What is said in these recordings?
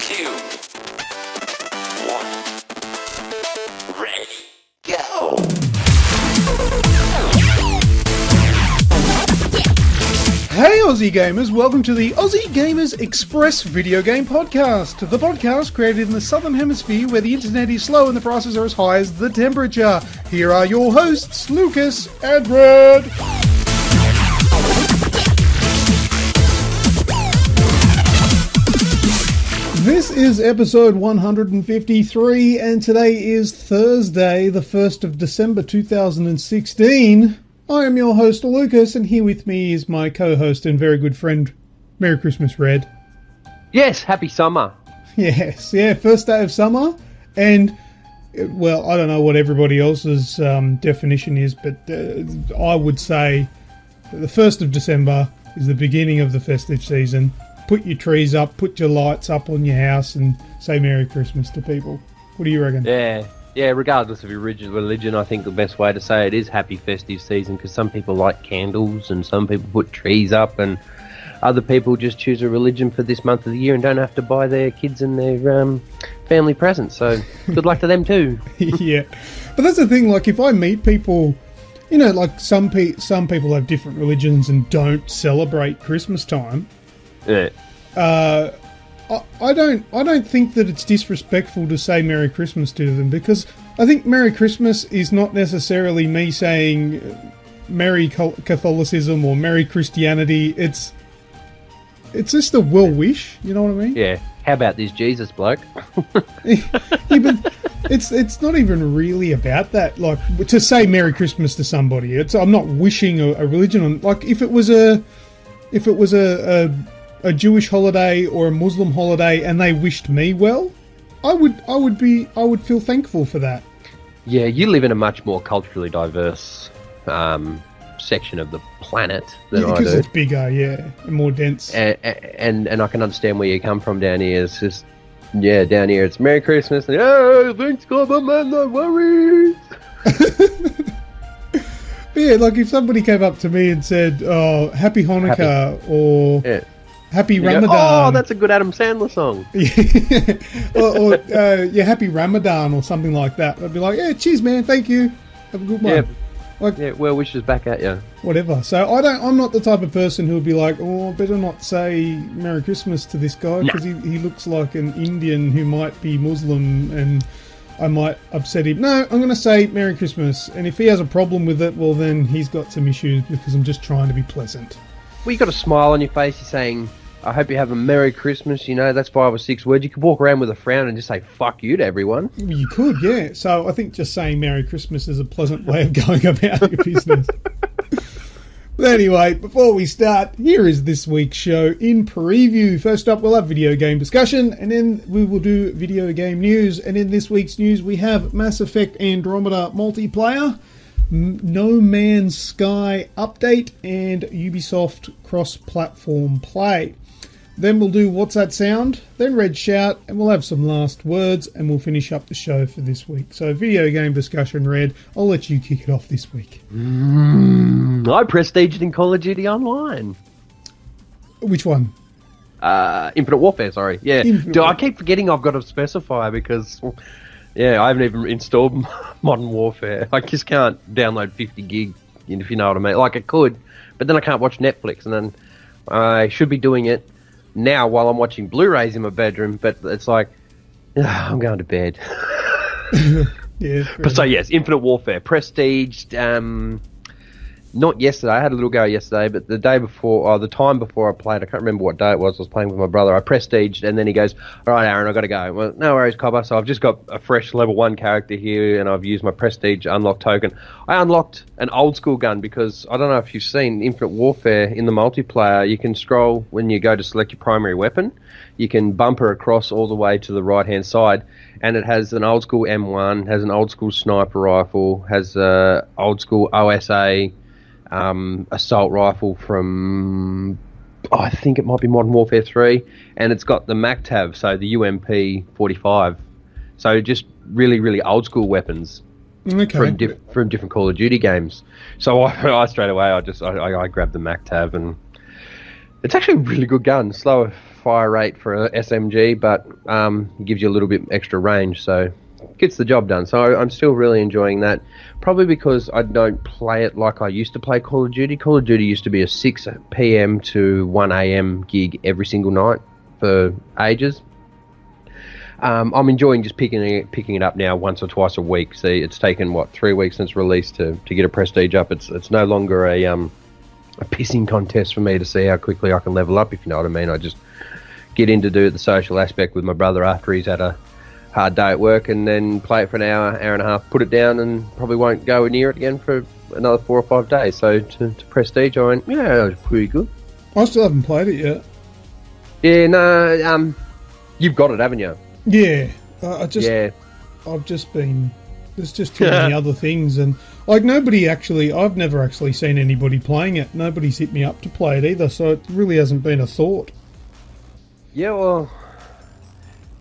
2, 1, ready, go! Hey Aussie Gamers, welcome to the Aussie Gamers Express video game podcast. The podcast created in the Southern Hemisphere where the internet is slow and the prices are as high as the temperature. Here are your hosts, Lucas and Red. This is episode 153 and today is Thursday, the 1st of December 2016. I am your host, Lucas, and here with me is my co-host and very good friend, Merry Christmas, Red. Yes, happy summer. Yes, yeah, first day of summer, and, well, I don't know what everybody else's definition is, but I would say that the 1st of December is the beginning of the festive season. Put your trees up, put your lights up on your house, and say Merry Christmas to people. What do you reckon? Yeah, regardless of your religion, I think the best way to say it is happy festive season, because some people light candles and some people put trees up and other people just choose a religion for this month of the year and don't have to buy their kids and their family presents. So good luck to them too. Yeah, but that's the thing, like if I meet people, you know, like some people have different religions and don't celebrate Christmas time. Yeah. I don't think that it's disrespectful to say Merry Christmas to them, because I think Merry Christmas is not necessarily me saying Merry Catholicism or Merry Christianity. It's just a well wish, you know what I mean? Yeah. How about this Jesus bloke? Yeah, but it's not even really about that. Like to say Merry Christmas to somebody, I'm not wishing a religion on. Like if it was a Jewish holiday or a Muslim holiday and they wished me well, I would feel thankful for that. Yeah, you live in a much more culturally diverse section of the planet than I do. Because it's bigger, yeah, and more dense. And I can understand where you come from down here. It's just, yeah, down here it's Merry Christmas. And, oh, thanks government, no worries. Yeah, like if somebody came up to me and said, oh, Happy Hanukkah or... Yeah. Happy Ramadan. Oh, that's a good Adam Sandler song. or Happy Ramadan or something like that. I'd be like, yeah, cheers, man, thank you. Have a good one. Yeah, like, yeah, well wishes back at you. Whatever. So I'm not the type of person who would be like, oh, I better not say Merry Christmas to this guy because he looks like an Indian who might be Muslim and I might upset him. No, I'm going to say Merry Christmas. And if he has a problem with it, well, then he's got some issues because I'm just trying to be pleasant. Well, you got a smile on your face. You're saying, I hope you have a Merry Christmas. You know, that's 5 or 6 words. You could walk around with a frown and just say, fuck you to everyone. You could, yeah. So I think just saying Merry Christmas is a pleasant way of going about your business. But anyway, before we start, here is this week's show in preview. First up, we'll have video game discussion, and then we will do video game news. And in this week's news, we have Mass Effect Andromeda multiplayer, No Man's Sky update, and Ubisoft cross-platform play. Then we'll do What's That Sound, then Red Shout, and we'll have some last words, and we'll finish up the show for this week. So video game discussion, Red, I'll let you kick it off this week. I prestiged in Call of Duty Online. Which one? Infinite Warfare, sorry. Yeah. I keep forgetting I've got to specify because... Yeah, I haven't even installed Modern Warfare. I just can't download 50 gig, if you know what I mean. Like, I could, but then I can't watch Netflix, and then I should be doing it now while I'm watching Blu-rays in my bedroom, but it's like, I'm going to bed. Yeah. But so, yes, Infinite Warfare. Prestiged, not yesterday. I had a little go yesterday, but the day before, or the time before I played, I can't remember what day it was. I was playing with my brother. I prestiged, and then he goes, "All right, Aaron, I got to go." Well, no worries, Cobber. So I've just got a fresh level 1 character here, and I've used my prestige unlock token. I unlocked an old school gun because I don't know if you've seen Infinite Warfare in the multiplayer. You can scroll when you go to select your primary weapon. You can bumper across all the way to the right hand side, and it has an old school M1, has an old school sniper rifle, has a old school OSA. Assault rifle from, I think it might be Modern Warfare 3, and it's got the MACTAV, so the UMP 45. So just really, really old school weapons from different Call of Duty games. So I straight away I grabbed the MACTAV, and It's actually a really good gun. Slower fire rate for a SMG, but gives you a little bit extra range, so gets the job done. So I'm still really enjoying that. Probably because I don't play it like I used to play Call of Duty. Call of Duty used to be a 6 p.m. to 1 a.m. gig every single night for ages. I'm enjoying just picking it up now once or twice a week. See, it's taken 3 weeks since release to get a prestige up. It's no longer a pissing contest for me to see how quickly I can level up, if you know what I mean. I just get in to do the social aspect with my brother after he's had a hard day at work, and then play it for an hour and a half, put it down, and probably won't go near it again for another 4 or 5 days. So to prestige, I went, yeah, that was pretty good. I still haven't played it yet. Yeah, no, you've got it, haven't you? Yeah, I've just been. There's just too many other things, and like I've never actually seen anybody playing it. Nobody's hit me up to play it either, so it really hasn't been a thought. Yeah, well,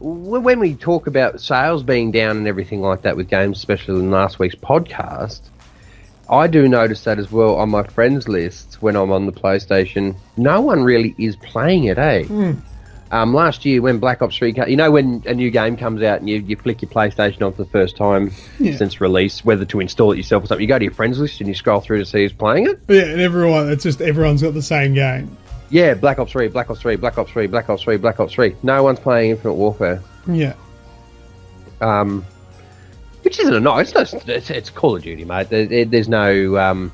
when we talk about sales being down and everything like that with games, especially in last week's podcast, I do notice that as well on my friends list when I'm on the PlayStation. No one really is playing it, eh? Last year when Black Ops 3 when a new game comes out and you flick your PlayStation on for the first time since release, whether to install it yourself or something, you go to your friends list and you scroll through to see who's playing it. Yeah, and everyone's got the same game. Yeah, Black Ops 3, Black Ops 3, Black Ops 3, Black Ops 3, Black Ops 3. No one's playing Infinite Warfare. Yeah. Which isn't it's Call of Duty, mate. There's no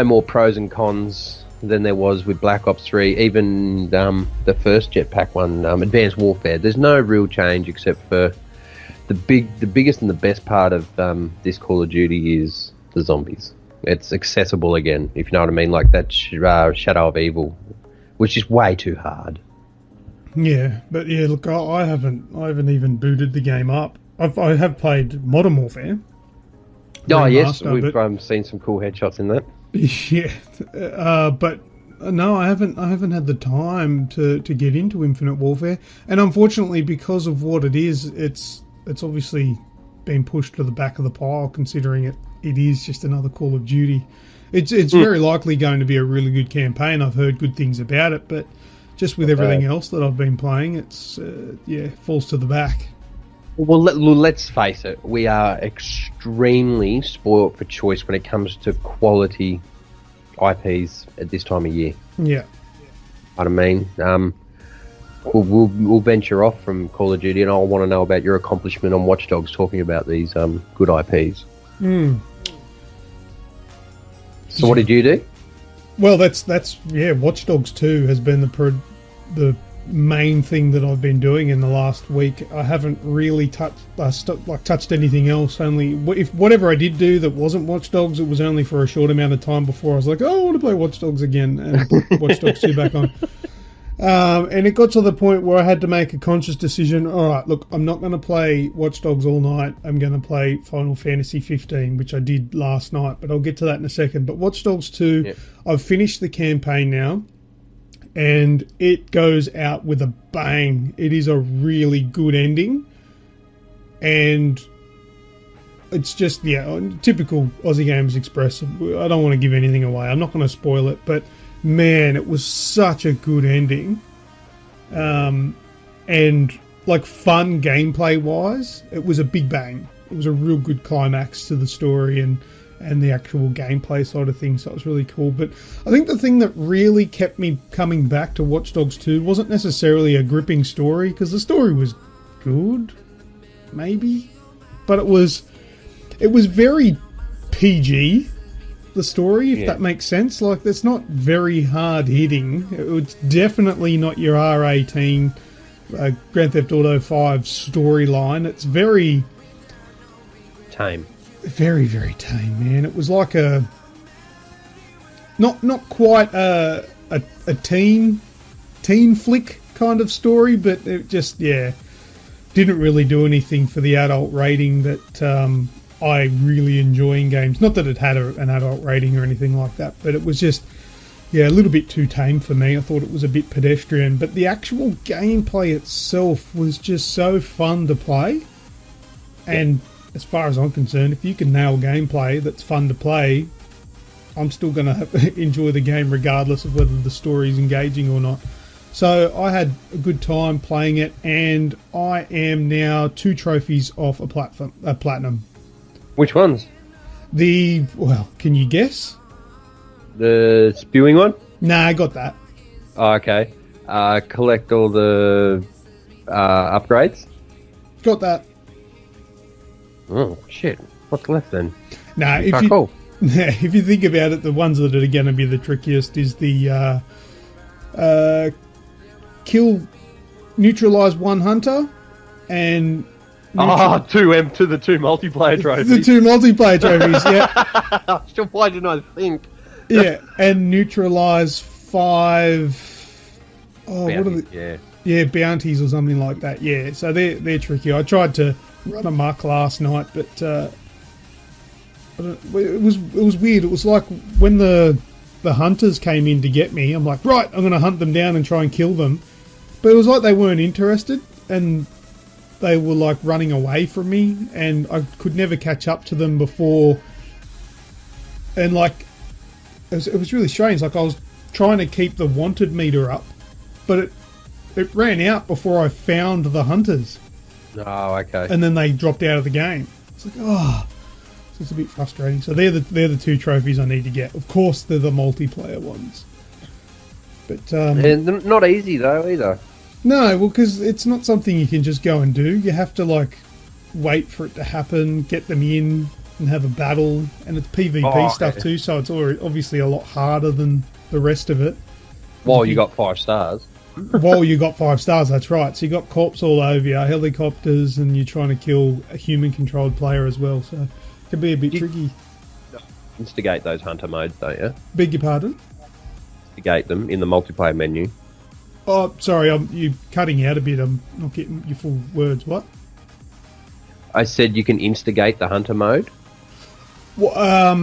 more pros and cons than there was with Black Ops 3, even the first Jetpack one, Advanced Warfare. There's no real change except for the biggest and the best part of this Call of Duty is the zombies. It's accessible again, if you know what I mean, like that Shadow of Evil, which is way too hard. Yeah, but yeah, look, I haven't even booted the game up. I have played Modern Warfare. Oh yes, we've seen some cool headshots in that. Yeah, but no, I haven't had the time to get into Infinite Warfare, and unfortunately, because of what it is, it's obviously been pushed to the back of the pile, considering it is just another Call of Duty. It's very likely going to be a really good campaign. I've heard good things about it, but just with everything else that I've been playing, it's falls to the back. Well, let's face it, we are extremely spoilt for choice when it comes to quality IPs at this time of year. Yeah. What I mean, we'll venture off from Call of Duty, and I want to know about your accomplishment on Watch Dogs, talking about these good IPs. So what did you do? Well, that's Watch Dogs 2 has been the main thing that I've been doing in the last week. I haven't really touched anything else. Only if whatever I did do that wasn't Watch Dogs, it was only for a short amount of time before I was like, oh, I want to play Watch Dogs again, and put Watch Dogs 2 back on. And it got to the point where I had to make a conscious decision. All right, look, I'm not going to play Watch Dogs all night. I'm going to play Final Fantasy 15, which I did last night, but I'll get to that in a second. But Watch Dogs 2, I've finished the campaign now, and it goes out with a bang. It is a really good ending, and it's just, typical Aussie Gamers Express. I don't want to give anything away. I'm not going to spoil it, but man, it was such a good ending. And like fun gameplay wise, it was a big bang. It was a real good climax to the story and the actual gameplay side of things. So it was really cool. But I think the thing that really kept me coming back to Watch Dogs 2 wasn't necessarily a gripping story, because the story was good, maybe, but it was very PG. The story, if that makes sense. Like, it's not very hard hitting. It's definitely not your R18 Grand Theft Auto 5 storyline. It's very tame. Very, very tame, man. It was like a not quite a teen flick kind of story, but it just didn't really do anything for the adult rating that I really enjoy in games. Not that it had an adult rating or anything like that, but it was just, a little bit too tame for me. I thought it was a bit pedestrian, but the actual gameplay itself was just so fun to play. And as far as I'm concerned, if you can nail gameplay that's fun to play, I'm still going to enjoy the game regardless of whether the story is engaging or not. So I had a good time playing it, and I am now 2 trophies off a platinum. Which ones? Can you guess? The spewing one? Nah, I got that. Oh, okay. Collect all the upgrades? Got that. Oh, shit. What's left then? Nah, if you think about it, the ones that are going to be the trickiest is the neutralize 1 hunter and to the 2 multiplayer trophies. The 2 multiplayer trophies, yeah. Still, why didn't I think? Yeah, and neutralize 5. Oh, bounties, what are the? Yeah. Yeah, bounties or something like that. Yeah, so they're tricky. I tried to run amok last night, but it was weird. It was like when the hunters came in to get me. I'm like, right, I'm going to hunt them down and try and kill them. But it was like they weren't interested, and they were like running away from me, and I could never catch up to them before. And like, it was really strange. Like I was trying to keep the wanted meter up, but it ran out before I found the hunters. Oh, okay. And then they dropped out of the game. It's like, so it's a bit frustrating. So they're the 2 trophies I need to get. Of course, they're the multiplayer ones. But and not easy though either. No, well, because it's not something you can just go and do. You have to like wait for it to happen, get them in, and have a battle. And it's PvP stuff too, so it's obviously a lot harder than the rest of it. While you got 5 stars. While you got 5 stars, that's right. So you got corpse all over you, helicopters, and you're trying to kill a human-controlled player as well. So it can be a bit tricky. Instigate those hunter modes, don't you? Beg your pardon? Instigate them in the multiplayer menu. Oh, sorry, you're cutting out a bit. I'm not getting your full words. What? I said you can instigate the hunter mode. Well,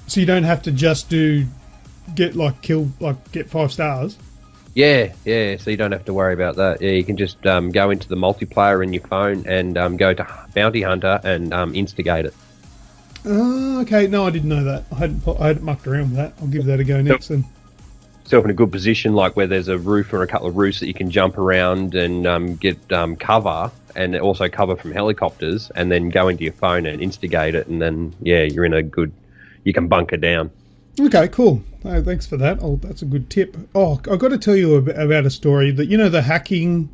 so you don't have to just get 5 stars. Yeah. So you don't have to worry about that. Yeah, you can just go into the multiplayer in your phone and go to Bounty Hunter and instigate it. Okay. No, I didn't know that. I hadn't mucked around with that. I'll give that a go next then. Yourself in a good position, like where there's a roof or a couple of roofs that you can jump around and get cover, and also cover from helicopters, and then go into your phone and instigate it, and then you're in a good. You can bunker down. Okay, cool. Oh, thanks for that. Oh, that's a good tip. Oh, I've got to tell you about a story that the hacking,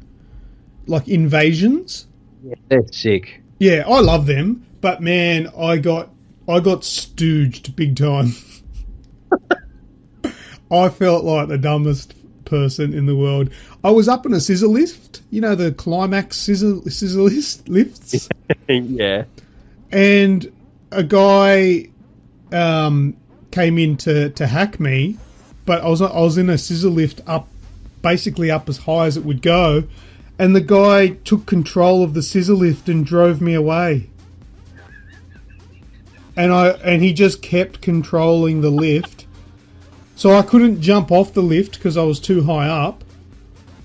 like invasions. Yeah, they're sick. Yeah, I love them, but man, I got stooged big time. I felt like the dumbest person in the world. I was up in a scissor lift, the climax scissor lifts. Yeah. And a guy came in to hack me, but I was in a scissor lift basically up as high as it would go, and the guy took control of the scissor lift and drove me away. And he just kept controlling the lift. So I couldn't jump off the lift because I was too high up,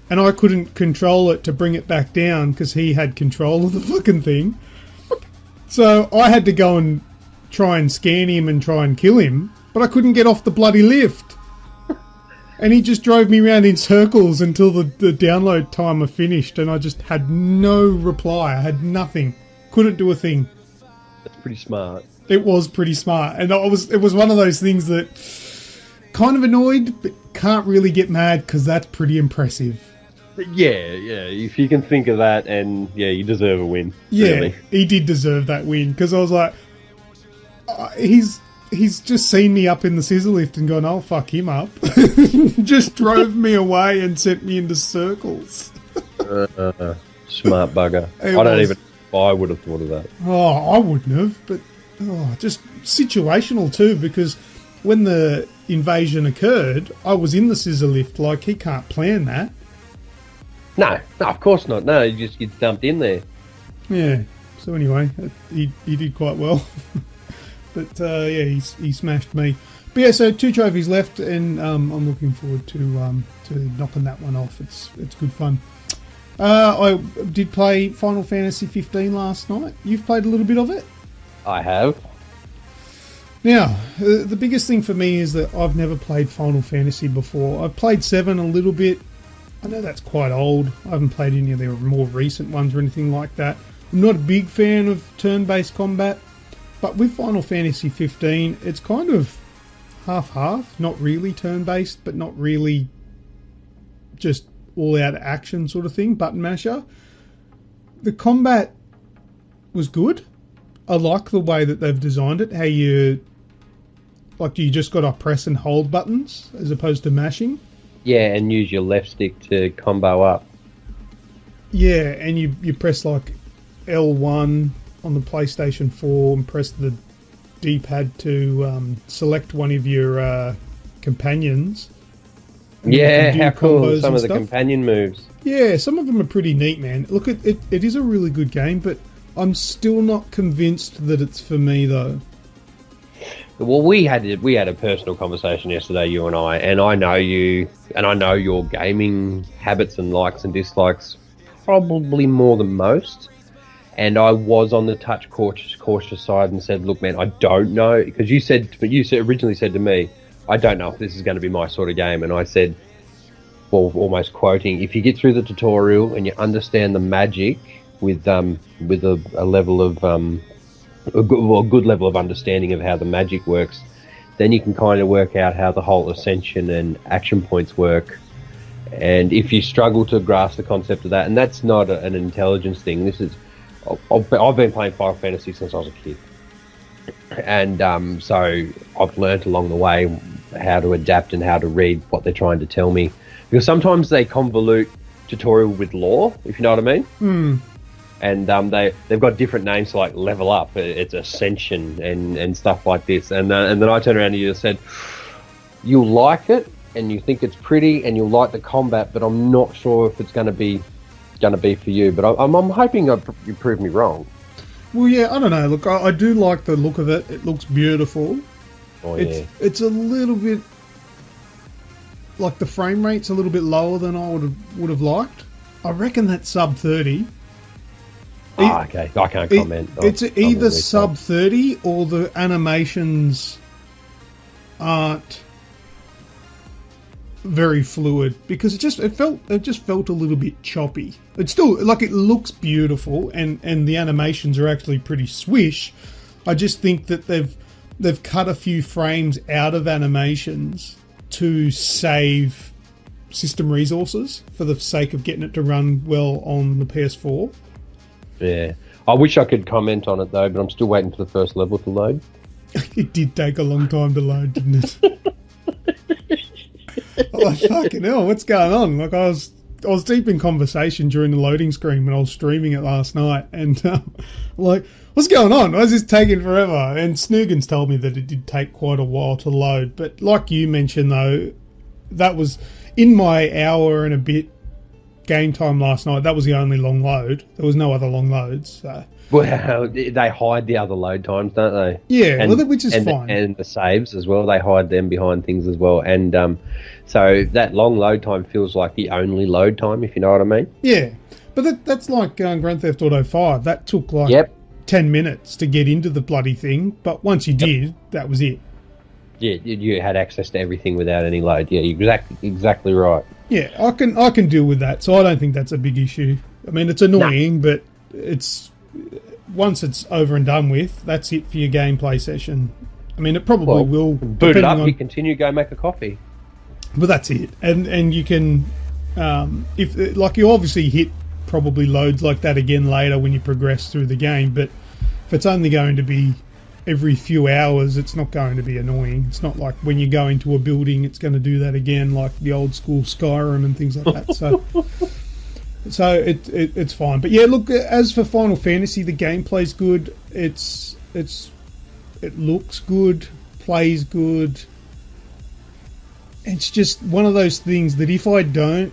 and I couldn't control it to bring it back down because he had control of the fucking thing. So I had to go and try and scan him and try and kill him, but I couldn't get off the bloody lift. And he just drove me around in circles until the download timer finished, and I just had no reply. I had nothing. Couldn't do a thing. That's pretty smart. It was pretty smart. And it was one of those things that kind of annoyed, but can't really get mad because that's pretty impressive. Yeah. If you can think of that, and you deserve a win. Yeah, really. He did deserve that win because I was like, he's just seen me up in the scissor lift and gone, I'll fuck him up. Just drove me away and sent me into circles. Smart bugger. I would have thought of that. Oh, I wouldn't have, but just situational too, because when the invasion occurred, I was in the scissor lift. Like, he can't plan that. No, of course not. No, you just get dumped in there. Yeah. So anyway, he did quite well. But he smashed me. But so 2 trophies left, and I'm looking forward to knocking that one off. It's good fun. I did play Final Fantasy 15 last night. You've played a little bit of it? I have. Now, the biggest thing for me is that I've never played Final Fantasy before. I've played 7 a little bit. I know that's quite old. I haven't played any of their more recent ones or anything like that. I'm not a big fan of turn-based combat, but with Final Fantasy 15, it's kind of half-half. Not really turn-based, but not really just all-out action sort of thing, button masher. The combat was good. I like the way that they've designed it, how you just got to press and hold buttons as opposed to mashing. Yeah, and use your left stick to combo up. Yeah, and you press like L1 on the PlayStation 4 and press the D-pad to select one of your companions. Yeah, how cool some of the companion moves. Yeah, some of them are pretty neat, man. Look, it is a really good game, but I'm still not convinced that it's for me, though. Well, we had a personal conversation yesterday, you and I know you, and I know your gaming habits and likes and dislikes probably more than most. And I was on the touch cautious side and said, look, man, I don't know, because you originally said to me, I don't know if this is going to be my sort of game. And I said, well, almost quoting, if you get through the tutorial and you understand the magic with a level of a good level of understanding of how the magic works, then you can kind of work out how the whole ascension and action points work. And if you struggle to grasp the concept of that, and that's not an intelligence thing, I've been playing Final Fantasy since I was a kid, and so I've learnt along the way how to adapt and how to read what they're trying to tell me, because sometimes they convolute tutorial with lore, if you know what I mean. And they've got different names, like level up, it's ascension and stuff like this, and then I turned around to you and said, you'll like it and you think it's pretty and you'll like the combat, but I'm not sure if it's going to be for you. But I'm hoping you prove me wrong. Well, yeah, I don't know. Look, I do like the look of it. It looks beautiful. Oh, yeah. It's a little bit like the frame rate's a little bit lower than I would have liked. I reckon that's sub 30. Okay. I can't comment. It's either sub 30 or the animations aren't very fluid, because it just felt a little bit choppy. It's still, like, it looks beautiful and the animations are actually pretty swish. I just think that they've cut a few frames out of animations to save system resources for the sake of getting it to run well on the PS4. Yeah. I wish I could comment on it, though, but I'm still waiting for the first level to load. It did take a long time to load, didn't it? Oh, fucking hell, what's going on? Like, I was deep in conversation during the loading screen when I was streaming it last night, and like, what's going on? Why is this taking forever? And Snoogans told me that it did take quite a while to load, but like you mentioned, though, that was in my hour and a bit game time last night. That was the only long load. There was no other long loads. So. Well, they hide the other load times, don't they? Yeah, which is fine. And the saves as well, they hide them behind things as well. And so that long load time feels like the only load time, if you know what I mean. Yeah, but that's like Grand Theft Auto 5. That took like 10 minutes to get into the bloody thing, but once you did, that was it. Yeah, you had access to everything without any load. Yeah, you're exactly right. Yeah, I can deal with that, so I don't think that's a big issue. I mean, it's annoying, but it's once it's over and done with, that's it for your gameplay session. I mean, it probably will boot it up. You continue, go make a coffee. But that's it, and you can if like you obviously hit probably loads like that again later when you progress through the game. But if it's only going to be every few hours, it's not going to be annoying. It's not like when you go into a building, it's going to do that again, like the old school Skyrim and things like that. So it's fine. But yeah, look, as for Final Fantasy, the gameplay's good. It looks good, plays good. It's just one of those things that if I don't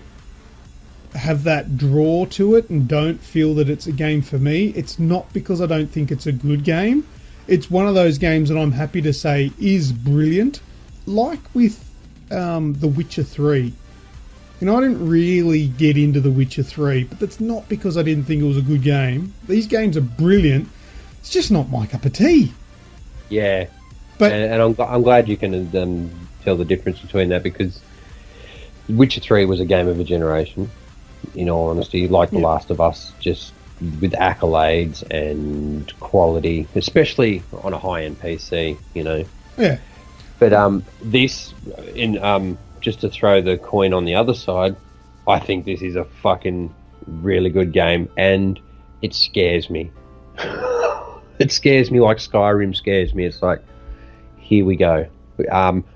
have that draw to it and don't feel that it's a game for me, it's not because I don't think it's a good game. It's one of those games that I'm happy to say is brilliant, like with The Witcher 3. You know, I didn't really get into The Witcher 3, but that's not because I didn't think it was a good game. These games are brilliant. It's just not my cup of tea. Yeah. But and I'm glad you can tell the difference between that, because Witcher 3 was a game of a generation, in all honesty, like The Last of Us, just with accolades and quality, especially on a high-end PC, you know. Yeah. But this, just to throw the coin on the other side, I think this is a fucking really good game, and it scares me. It scares me like Skyrim scares me. It's like, here we go.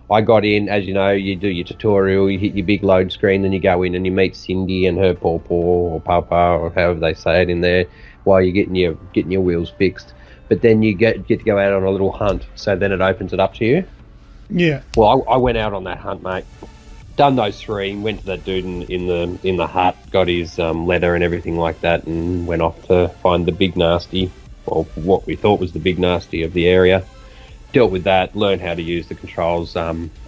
I got in, as you know, you do your tutorial, you hit your big load screen, then you go in and you meet Cindy and her pawpaw or papa or however they say it in there, while you're getting your wheels fixed. But then you get to go out on a little hunt, so then it opens it up to you. Yeah. Well, I went out on that hunt, mate. Done those 3, went to that dude in the hut, got his leather and everything like that, and went off to find the big nasty, or what we thought was the big nasty of the area. Dealt with that, learned how to use the controls,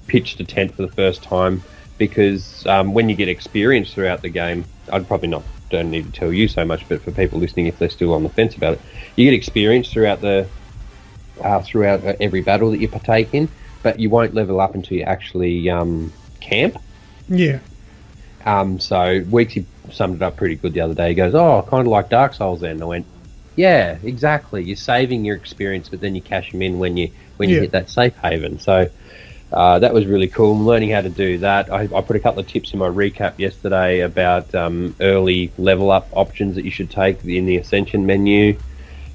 pitched a tent for the first time, because when you get experience throughout the game, don't need to tell you so much, but for people listening, if they're still on the fence about it, you get experience throughout every battle that you partake in, but you won't level up until you actually camp. Yeah. So Weeksy summed it up pretty good the other day. He goes, "Oh, kind of like Dark Souls then." And I went, "Yeah, exactly. You're saving your experience, but then you cash them in when you hit that safe haven." So that was really cool. I'm learning how to do that. I put a couple of tips in my recap yesterday about early level up options that you should take in the Ascension menu.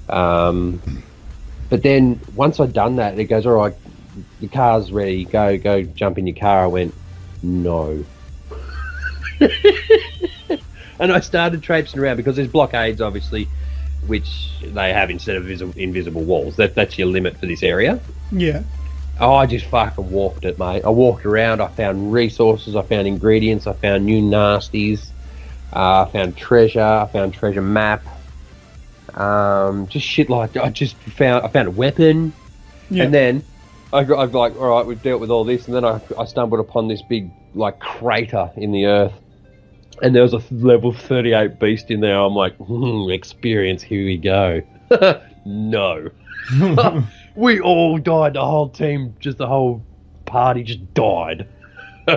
But then once I'd done that, it goes, "All right, the car's ready. Go jump in your car." I went, "No." And I started traipsing around, because there's blockades, obviously, which they have instead of invisible walls. That's your limit for this area. Yeah. Oh, I just fucking walked it, mate. I walked around, I found resources, I found ingredients, I found new nasties, I found treasure map, just shit like that. I found a weapon, and then I was like, all right, we've dealt with all this, and then I stumbled upon this big, like, crater in the earth, and there was a level 38 beast in there. I'm like, experience, here we go. No. We all died, the whole team, just the whole party just died. So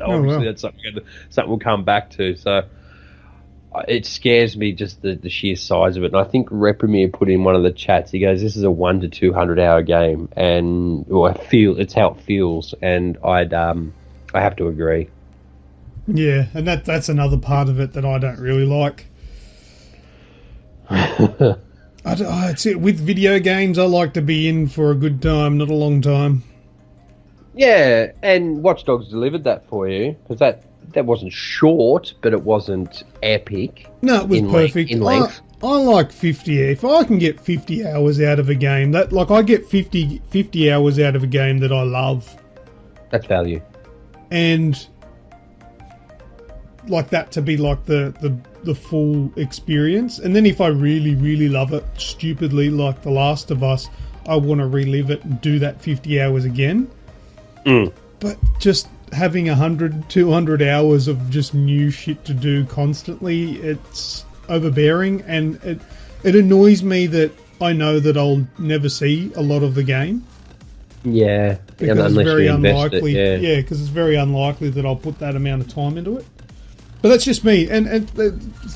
obviously that's something we'll come back to. So it scares me, just the sheer size of it. And I think Reprimir put in one of the chats, he goes, "This is a 1 to 200 hour game," and it's how it feels, and I have to agree. Yeah, and that's another part of it that I don't really like. It's it. With video games, I like to be in for a good time, not a long time. Yeah, and Watch Dogs delivered that for you, because that wasn't short, but it wasn't epic. No, it was perfect. In length. I like 50. If I can get 50 hours out of a game, I get 50 hours out of a game that I love. That's value. And like that to be like the full experience. And then if I really, really love it stupidly, like The Last of Us, I want to relive it and do that 50 hours again. But just having 100, 200 hours of just new shit to do constantly, it's overbearing, and it annoys me that I know that I'll never see a lot of the game. Yeah, because it's very unlikely. Yeah, because it's very unlikely that I'll put that amount of time into it. But that's just me. And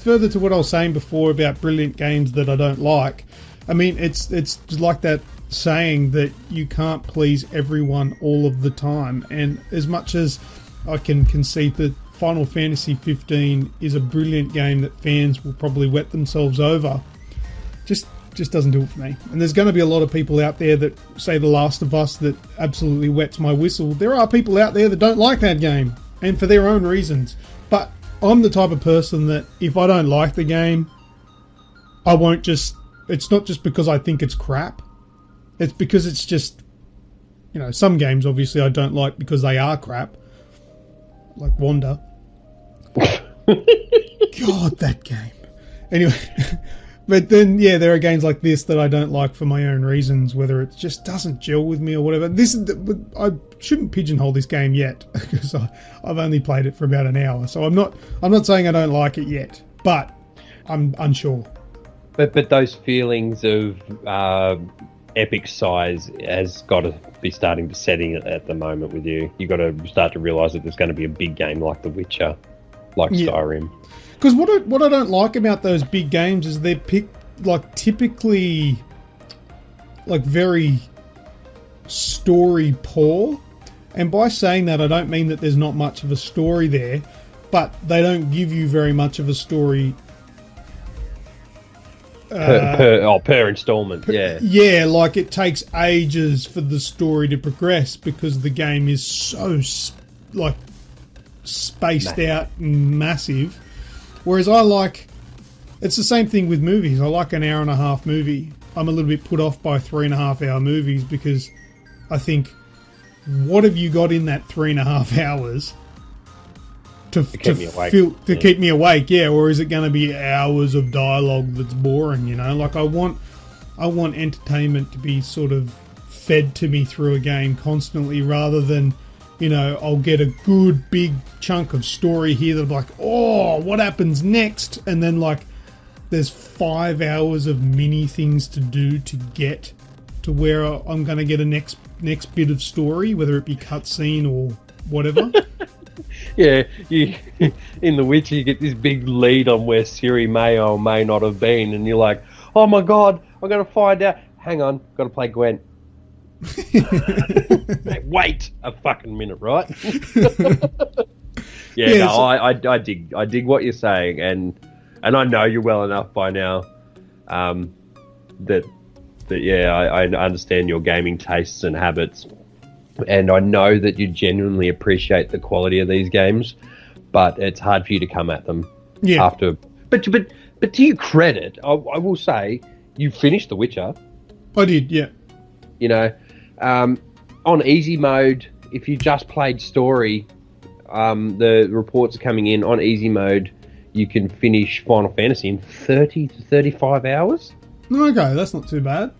further to what I was saying before about brilliant games that I don't like, I mean, it's like that saying that you can't please everyone all of the time. And as much as I can concede that Final Fantasy 15 is a brilliant game that fans will probably wet themselves over, just doesn't do it for me. And there's going to be a lot of people out there that say The Last of Us that absolutely wets my whistle. There are people out there that don't like that game, and for their own reasons. But I'm the type of person that if I don't like the game, I won't just... It's not just because I think it's crap. It's because it's just... You know, some games obviously I don't like because they are crap. Like Wanda. God, that game. Anyway... But then, yeah, there are games like this that I don't like for my own reasons, whether it just doesn't gel with me or whatever. I shouldn't pigeonhole this game yet, because I've only played it for about an hour. So I'm not saying I don't like it yet, but I'm unsure. But those feelings of epic size has got to be starting to setting at the moment with you. You've got to start to realise that there's going to be a big game like The Witcher, like Skyrim. Because what I don't like about those big games is they're typically like very story poor. And by saying that, I don't mean that there's not much of a story there, but they don't give you very much of a story. Per installment, yeah. Yeah, like it takes ages for the story to progress because the game is so like spaced out and massive. Whereas it's the same thing with movies. I like an hour and a half movie. I'm a little bit put off by 3.5 hour movies because I think, what have you got in that 3.5 hours to keep me awake? Yeah, or is it going to be hours of dialogue that's boring? You know, like I want entertainment to be sort of fed to me through a game constantly, rather than, you know, I'll get a good big chunk of story here that I'm like, oh, what happens next? And then like there's 5 hours of mini things to do to get to where I'm going to get a next bit of story, whether it be cutscene or whatever. Yeah, in The Witcher you get this big lead on where Ciri may or may not have been, and you're like, oh my god, I'm going to find out. Hang on, got to play Gwent. Wait a fucking minute, right? I dig what you're saying, and I know you well enough by now that I understand your gaming tastes and habits, and I know that you genuinely appreciate the quality of these games, but it's hard for you to come at them after. But to your credit, I will say you finished The Witcher. I did, yeah. You know, on easy mode, if you just played story, the reports are coming in on easy mode. You can finish Final Fantasy in 30 to 35 hours. Okay, that's not too bad.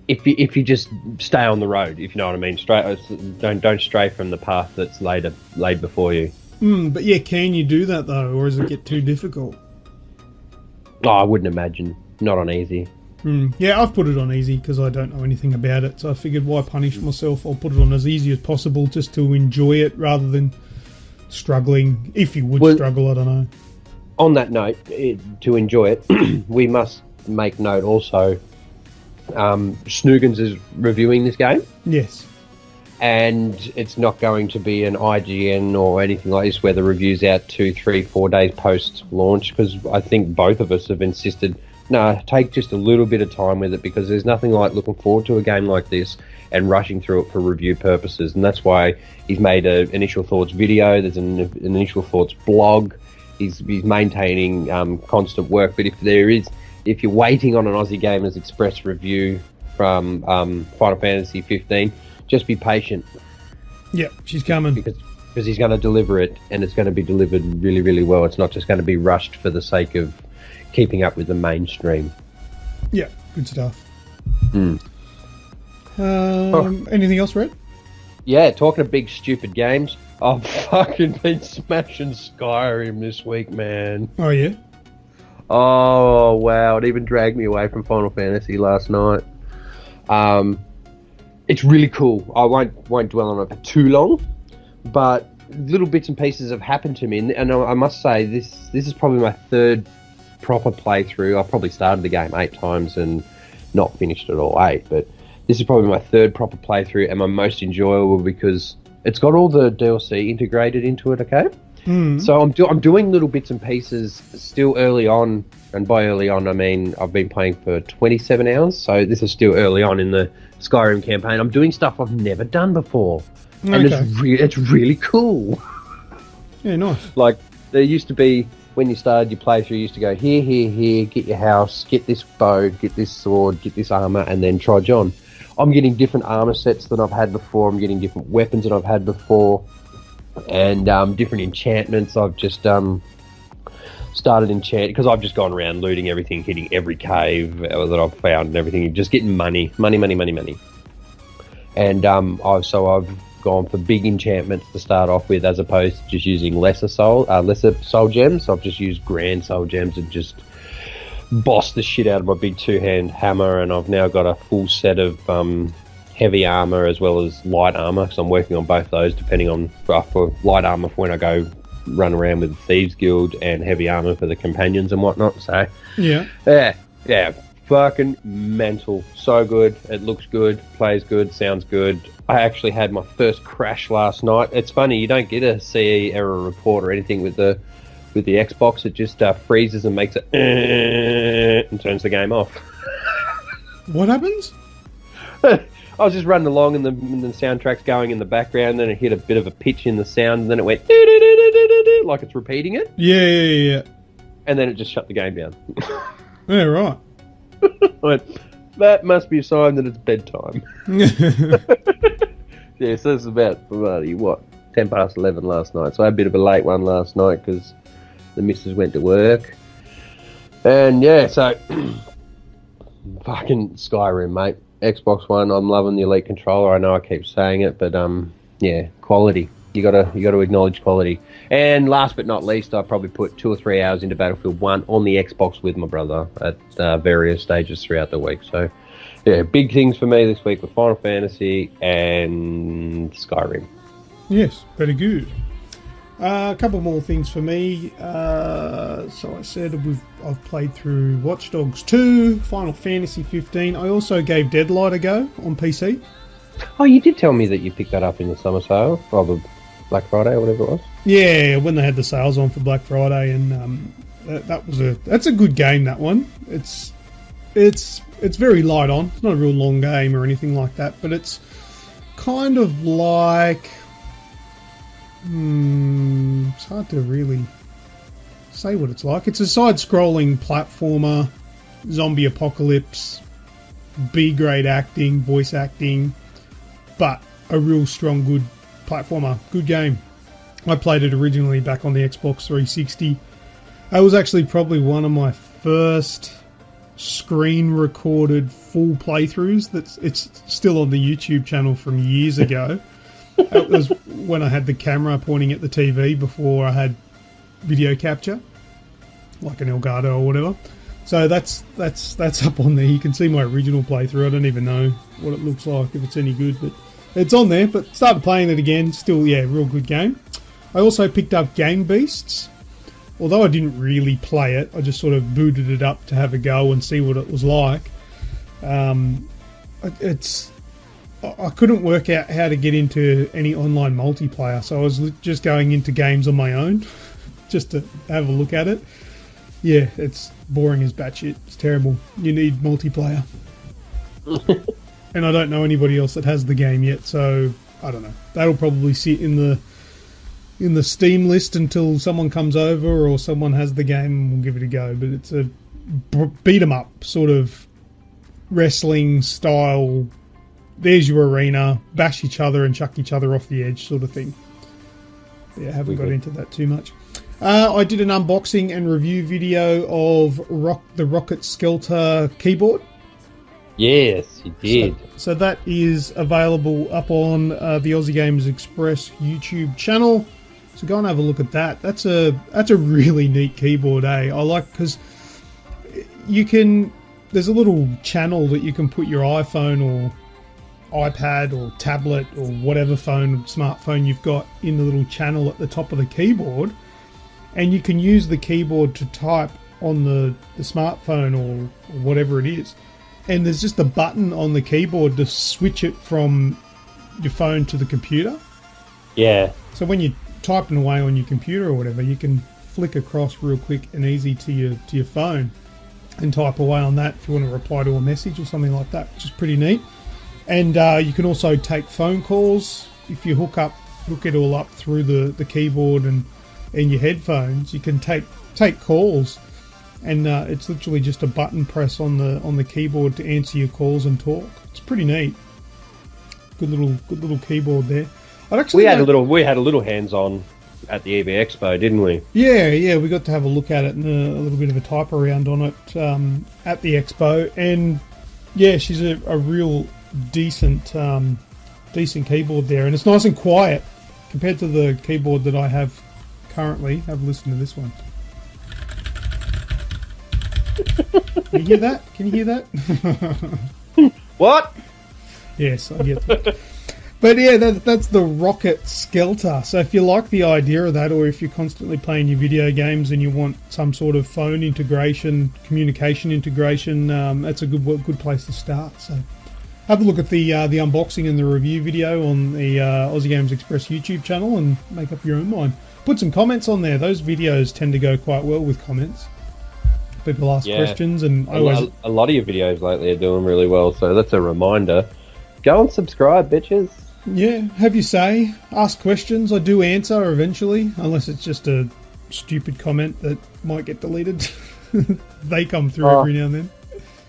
If you just stay on the road, if you know what I mean, don't stray from the path that's laid before you. But yeah, can you do that though, or does it get too difficult? Oh, I wouldn't imagine. Not on easy. Yeah, I've put it on easy because I don't know anything about it, so I figured why punish myself? I'll put it on as easy as possible just to enjoy it rather than struggling. If you would struggle, I don't know. On that note, to enjoy it, we must make note also. Snoogans is reviewing this game. Yes. And it's not going to be an IGN or anything like this where the review's out 2, 3, 4 days post-launch, because I think both of us have insisted, no, take just a little bit of time with it, because there's nothing like looking forward to a game like this and rushing through it for review purposes. And that's why he's made an initial thoughts video, there's an initial thoughts blog, he's maintaining constant work. But if you're waiting on an Aussie Gamers Express review from Final Fantasy 15, just be patient. Yeah, she's coming. Because he's going to deliver it, and it's going to be delivered really, really well. It's not just going to be rushed for the sake of keeping up with the mainstream. Yeah, good stuff. Anything else, Red? Yeah, talking of big, stupid games, I've fucking been smashing Skyrim this week, man. Oh, yeah? Oh, wow. It even dragged me away from Final Fantasy last night. It's really cool. I won't dwell on it for too long, but little bits and pieces have happened to me, and I must say this is probably my third proper playthrough. I probably started the game 8 times and not finished it all 8, but this is probably my third proper playthrough and my most enjoyable because it's got all the DLC integrated into it, okay? So I'm doing little bits and pieces still early on, and by early on I mean I've been playing for 27 hours, so this is still early on in the Skyrim campaign. I'm doing stuff I've never done before, and it's really cool. Yeah, nice. Like there used to be, when you started your playthrough, you used to go here, get your house, get this bow, get this sword, get this armor, and then trudge on. I'm getting different armor sets than I've had before. I'm getting different weapons than I've had before, and different enchantments. I've just started enchanting because I've just gone around looting everything, hitting every cave that I've found and everything, just getting money. And I've gone for big enchantments to start off with, as opposed to just using lesser soul gems. So I've just used grand soul gems and just bossed the shit out of my big two-hand hammer, and I've now got a full set of heavy armor as well as light armor, because I'm working on both those depending on for light armor for when I go run around with the Thieves Guild, and heavy armor for the companions and whatnot. So yeah, fucking mental. So good. It looks good, plays good, sounds good. I actually had my first crash last night. It's funny, you don't get a CE error report or anything with the Xbox. It just freezes and makes it and turns the game off. What happens? I was just running along and the soundtrack's going in the background, then it hit a bit of a pitch in the sound, and then it went like it's repeating it. Yeah. And then it just shut the game down. Yeah, right. That must be a sign that it's bedtime. Yeah, so it's about, 10 past 11 last night. So I had a bit of a late one last night because the missus went to work. And yeah, so fucking Skyrim, mate. Xbox One, I'm loving the Elite controller. I know I keep saying it, but yeah, quality. You gotta acknowledge quality. And last but not least, I probably put 2 or 3 hours into Battlefield 1 on the Xbox with my brother at various stages throughout the week. So yeah, big things for me this week with Final Fantasy and Skyrim. Yes, very good. A couple more things for me. So I said I've played through Watch Dogs 2, Final Fantasy 15. I also gave Deadlight a go on PC. Oh, you did tell me that you picked that up in the summer sale, or the Black Friday, or whatever it was. Yeah, when they had the sales on for Black Friday, and that's a good game. That one, it's very light on. It's not a real long game or anything like that, but it's kind of like. It's hard to really say what it's like. It's a side-scrolling platformer, zombie apocalypse, B-grade acting, voice acting, but a real strong, good platformer. Good game. I played it originally back on the Xbox 360. That was actually probably one of my first screen-recorded full playthroughs. It's still on the YouTube channel from years ago. That was when I had the camera pointing at the TV before I had video capture, like an Elgato or whatever. So that's up on there. You can see my original playthrough. I don't even know what it looks like, if it's any good, but it's on there. But started playing it again. Still, yeah, real good game. I also picked up Game Beasts. Although I didn't really play it, I just sort of booted it up to have a go and see what it was like. I couldn't work out how to get into any online multiplayer, so I was just going into games on my own just to have a look at it. Yeah, it's boring as batshit. It's terrible. You need multiplayer. And I don't know anybody else that has the game yet, so I don't know. That'll probably sit in the Steam list until someone comes over or someone has the game and we'll give it a go. But it's a beat 'em up sort of wrestling style. There's your arena, bash each other and chuck each other off the edge sort of thing. Yeah, I haven't got into that too much. I did an unboxing and review video of the Rocket Skelter keyboard. Yes, you did. So that is available up on the Aussie Gamers Express YouTube channel. So go and have a look at that. That's a really neat keyboard, eh? I like, because there's a little channel that you can put your iPhone or iPad or tablet or whatever smartphone you've got in the little channel at the top of the keyboard, and you can use the keyboard to type on the smartphone or whatever it is, and there's just a button on the keyboard to switch it from your phone to the computer. Yeah. So when you're typing away on your computer or whatever, you can flick across real quick and easy to your phone and type away on that if you want to reply to a message or something like that, which is pretty neat. And you can also take phone calls. If you hook it all up through the keyboard and your headphones, you can take calls, and it's literally just a button press on the keyboard to answer your calls and talk. It's pretty neat. Good little keyboard there. We had a little hands-on at the EV Expo, didn't we? Yeah, we got to have a look at it and a little bit of a type around on it at the Expo, and yeah, she's a real decent keyboard there, and it's nice and quiet compared to the keyboard that I have currently. Have a listen to this one. Can you hear that? Can you hear that? What? Yes, I get that. But yeah, that's the Rocket Skelter. So if you like the idea of that, or if you're constantly playing your video games and you want some sort of phone integration, communication integration, that's a good place to start. So have a look at the unboxing and the review video on the Aussie Gamers Express YouTube channel and make up your own mind. Put some comments on there. Those videos tend to go quite well with comments. People ask questions, and a lot of your videos lately are doing really well. So that's a reminder. Go and subscribe, bitches. Yeah, have your say. Ask questions. I do answer eventually, unless it's just a stupid comment that might get deleted. They come through every now and then.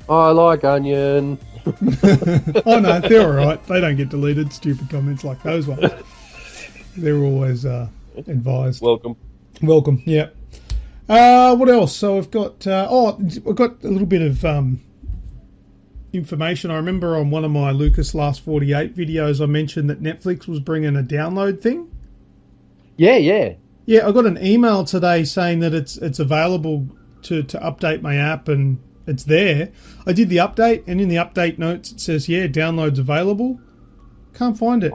I like onion. Oh no, they're alright. They don't get deleted. Stupid comments like those ones. They're always advised. Welcome, yeah. What else? So I've got... I've got a little bit of... information. I remember on one of my Lucas Last 48 videos I mentioned that Netflix was bringing a download thing. Yeah, I got an email today saying that it's available to update my app, and it's there. I did the update, and in the update notes it says, download's available. Can't find it.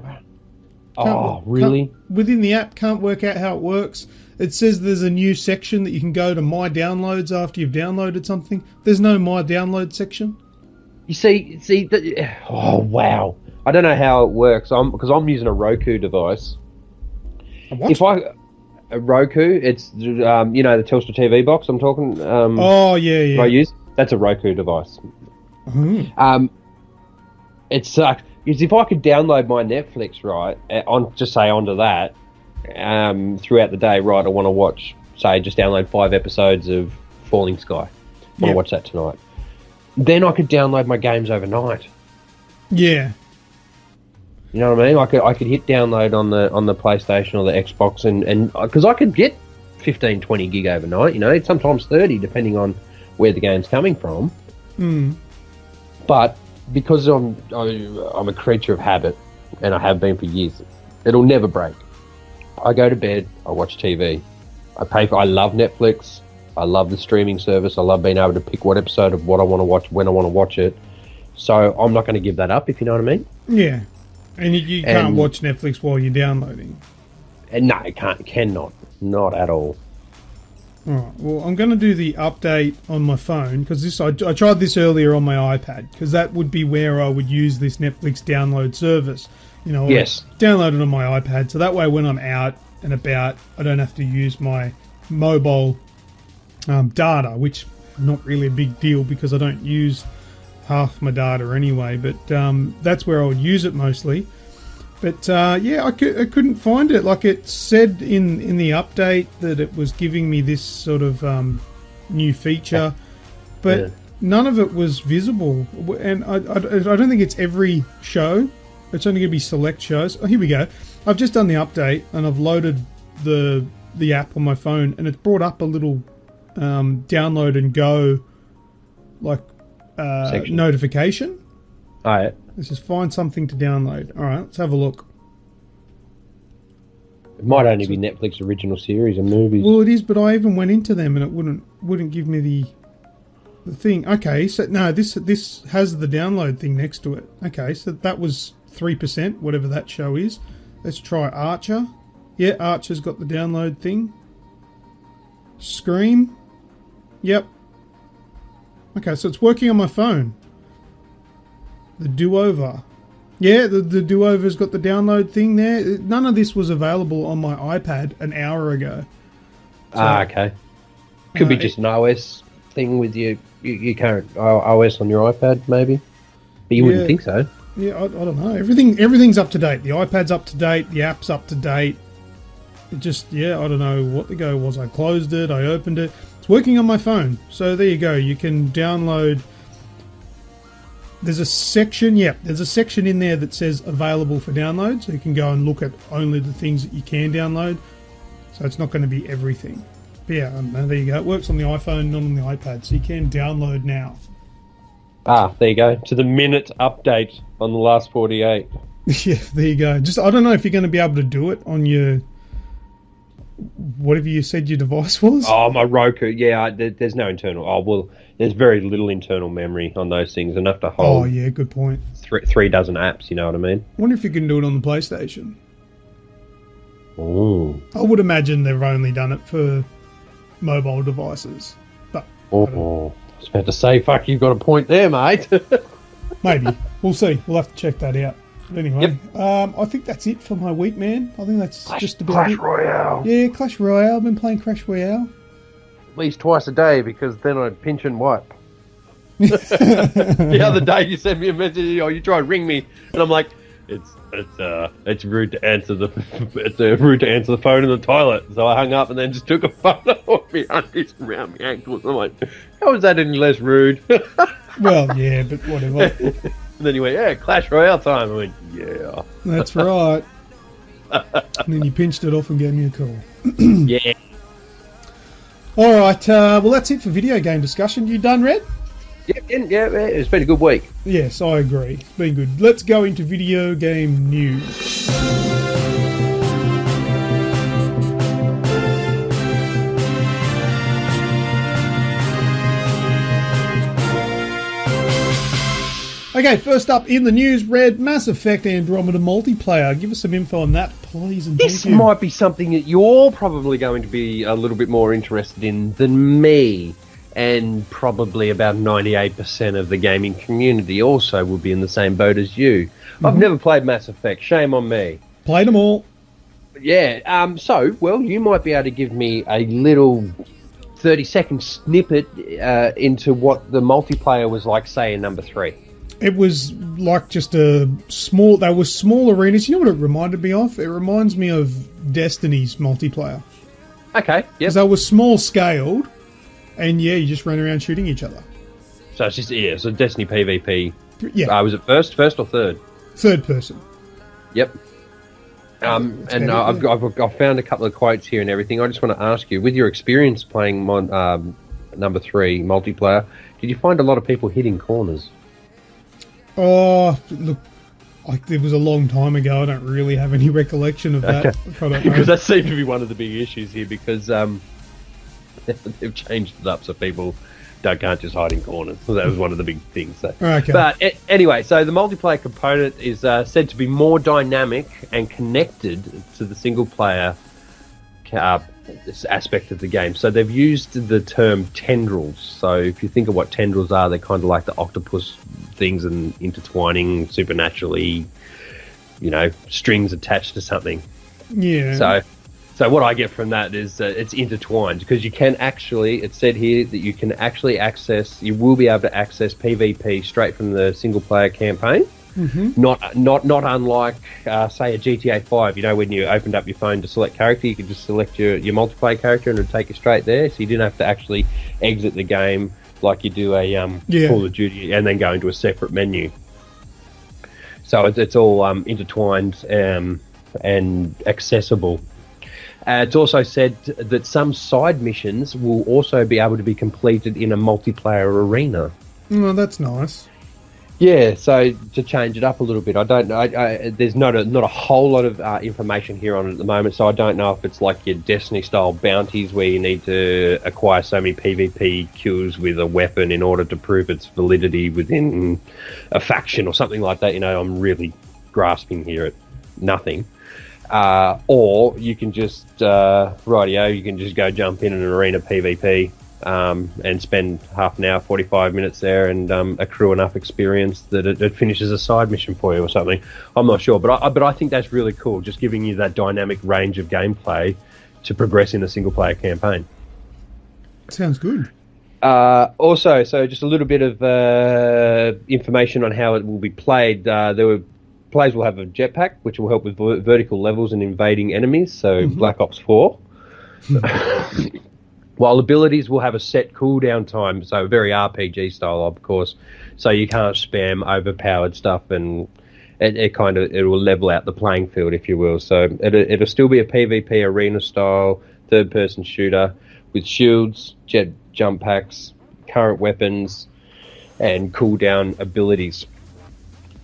Really? Within the app, can't work out how it works. It says there's a new section that you can go to My Downloads after you've downloaded something. There's no My Download section. You see. Oh wow! I don't know how it works. Because I'm using a Roku device. What? A Roku, it's the Telstra TV box. I'm talking. Yeah. I use that's a Roku device. Mm-hmm. It sucks because if I could download my Netflix onto that throughout the day, right? I want to watch, say, just download 5 episodes of Falling Sky. I want to watch that tonight. Then I could download my games overnight. Yeah. You know what I mean? I could hit download on the PlayStation or the Xbox, and because I could get 15, 20 gig overnight. Sometimes 30, depending on where the game's coming from. But because I'm a creature of habit, and I have been for years, it'll never break. I go to bed, I watch TV. I love Netflix. I love the streaming service. I love being able to pick what episode of what I want to watch when I want to watch it. So I'm not going to give that up, if you know what I mean. Yeah. And you can't watch Netflix while you're downloading. And no, cannot. Not at all. All right. Well, I'm going to do the update on my phone, because I tried this earlier on my iPad, because that would be where I would use this Netflix download service. Yes. Download it on my iPad, so that way when I'm out and about, I don't have to use my mobile data, which not really a big deal because I don't use half my data anyway, but that's where I would use it mostly. But I couldn't find it. Like it said in the update that it was giving me this sort of new feature, but none of it was visible. And I don't think it's every show. It's only going to be select shows. Oh, here we go. I've just done the update and I've loaded the app on my phone, and it's brought up a little download and go notification. Alright. Let's just find something to download. Alright, let's have a look. It might only be Netflix original series and movies. Well, it is, but I even went into them and it wouldn't give me the thing. Okay, so no, this has the download thing next to it. Okay, so that was 3%, whatever that show is. Let's try Archer. Yeah, Archer's got the download thing. Scream. Yep. Okay, so it's working on my phone. The Do-Over. Yeah, the Do-Over's got the download thing there. None of this was available on my iPad an hour ago. So, okay. Could be just an OS thing with your current OS on your iPad, maybe. But you wouldn't think so. Yeah, I don't know. Everything's up to date. The iPad's up to date. The app's up to date. It just, I don't know what the go was. I closed it. I opened it. It's working on my phone. So there you go. You can download. There's a section, there's a section in there that says available for download. So you can go and look at only the things that you can download. So it's not going to be everything. But yeah, there you go. It works on the iPhone, not on the iPad. So you can download now. There you go. To the minute update on the last 48. Yeah, there you go. Just I don't know if you're going to be able to do it on your Whatever you said your device was? Oh, my Roku. Yeah, there's no internal. Oh, well, there's very little internal memory on those things. Enough to hold. Oh, yeah, good point. Three dozen apps. You know what I mean? I wonder if you can do it on the PlayStation. Oh. I would imagine they've only done it for mobile devices. But I was about to say, fuck, you've got a point there, mate. maybe. We'll see. We'll have to check that out. But anyway, Yep. I think that's it for my week, man. I think that's just about Clash it. Royale. Yeah, Clash Royale. I've been playing Clash Royale. At least twice a day, because then I pinch and wipe. The other day you sent me a message, or you try and ring me, and I'm like, it's rude to answer the phone in the toilet. So I hung up and then just took a photo of me undies around my ankles. I'm like, how is that any less rude? Well, yeah, but whatever. And then he went, yeah, Clash Royale time. I went, yeah. That's right. And then you pinched it off and gave me a call. Yeah. All right. Well, that's it for video game discussion. You done, Red? Yeah, it's been a good week. Yes, I agree. It's been good. Let's go into video game news. Okay, first up in the news, Red, Mass Effect Andromeda multiplayer. Give us some info on that, please, and This thank you. might be something that you're probably going to be a little bit more interested in than me. And probably about 98% of the gaming community also will be in the same boat as you. I've never played Mass Effect. Shame on me. Played them all. Yeah. So, you might be able to give me a little 30-second snippet into what the multiplayer was like, say, in number 3. It was like just they were small arenas. You know what it reminded me of? It reminds me of Destiny's multiplayer. Okay, yep. Because they were small scaled, and yeah, you just ran around shooting each other. So it's just, so Destiny PvP. Yeah. Was it first or third? Third person. Yep. And I've found a couple of quotes here and everything. I just want to ask you, with your experience playing number 3 multiplayer, did you find a lot of people hitting corners? Oh, look, it was a long time ago. I don't really have any recollection of that. Okay. I don't know. Because that seemed to be one of the big issues here, because they've changed it up so people can't just hide in corners. So that was one of the big things. So. Okay. But anyway, so the multiplayer component is said to be more dynamic and connected to the single player aspect of the game. So they've used the term tendrils. So if you think of what tendrils are, they're kind of like the octopus things and intertwining supernaturally, strings attached to something. Yeah. So what I get from that is it's intertwined, because you can actually, it said here that you can actually you will be able to access PvP straight from the single player campaign. Mm-hmm. Not unlike, say, a GTA 5. When you opened up your phone to select character, you could just select your multiplayer character and it would take you straight there. So you didn't have to actually exit the game like you do a Call of Duty and then go into a separate menu. So it's all intertwined and accessible. It's also said that some side missions will also be able to be completed in a multiplayer arena. Well, that's nice. Yeah, so to change it up a little bit, I don't know. There's not a whole lot of information here on it at the moment, so I don't know if it's like your Destiny-style bounties where you need to acquire so many PvP kills with a weapon in order to prove its validity within a faction or something like that. I'm really grasping here at nothing. Or you can just, you can just go jump in an arena PvP and spend half an hour, 45 minutes there and accrue enough experience that it finishes a side mission for you or something. I'm not sure, but I think that's really cool, just giving you that dynamic range of gameplay to progress in a single-player campaign. Sounds good. Also, so just a little bit of information on how it will be played. Players will have a jetpack, which will help with vertical levels and invading enemies, so Black Ops 4. While abilities will have a set cooldown time, so very RPG style, of course, so you can't spam overpowered stuff, and it will level out the playing field, if you will. So it'll still be a PvP arena style third-person shooter with shields, jet jump packs, current weapons, and cooldown abilities.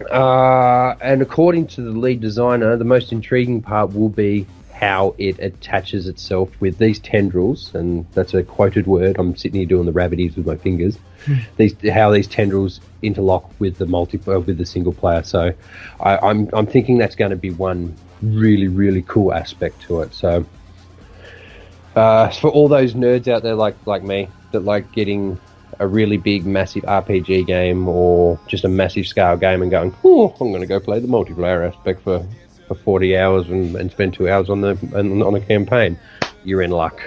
And according to the lead designer, the most intriguing part will be how it attaches itself with these tendrils, and that's a quoted word. I'm sitting here doing the rabbities with my fingers. How these tendrils interlock with the single player. So I'm thinking that's going to be one really, really cool aspect to it. So for all those nerds out there like me that like getting a really big, massive RPG game or just a massive scale game and going, oh, I'm going to go play the multiplayer aspect for 40 hours and spend 2 hours on a campaign, you're in luck.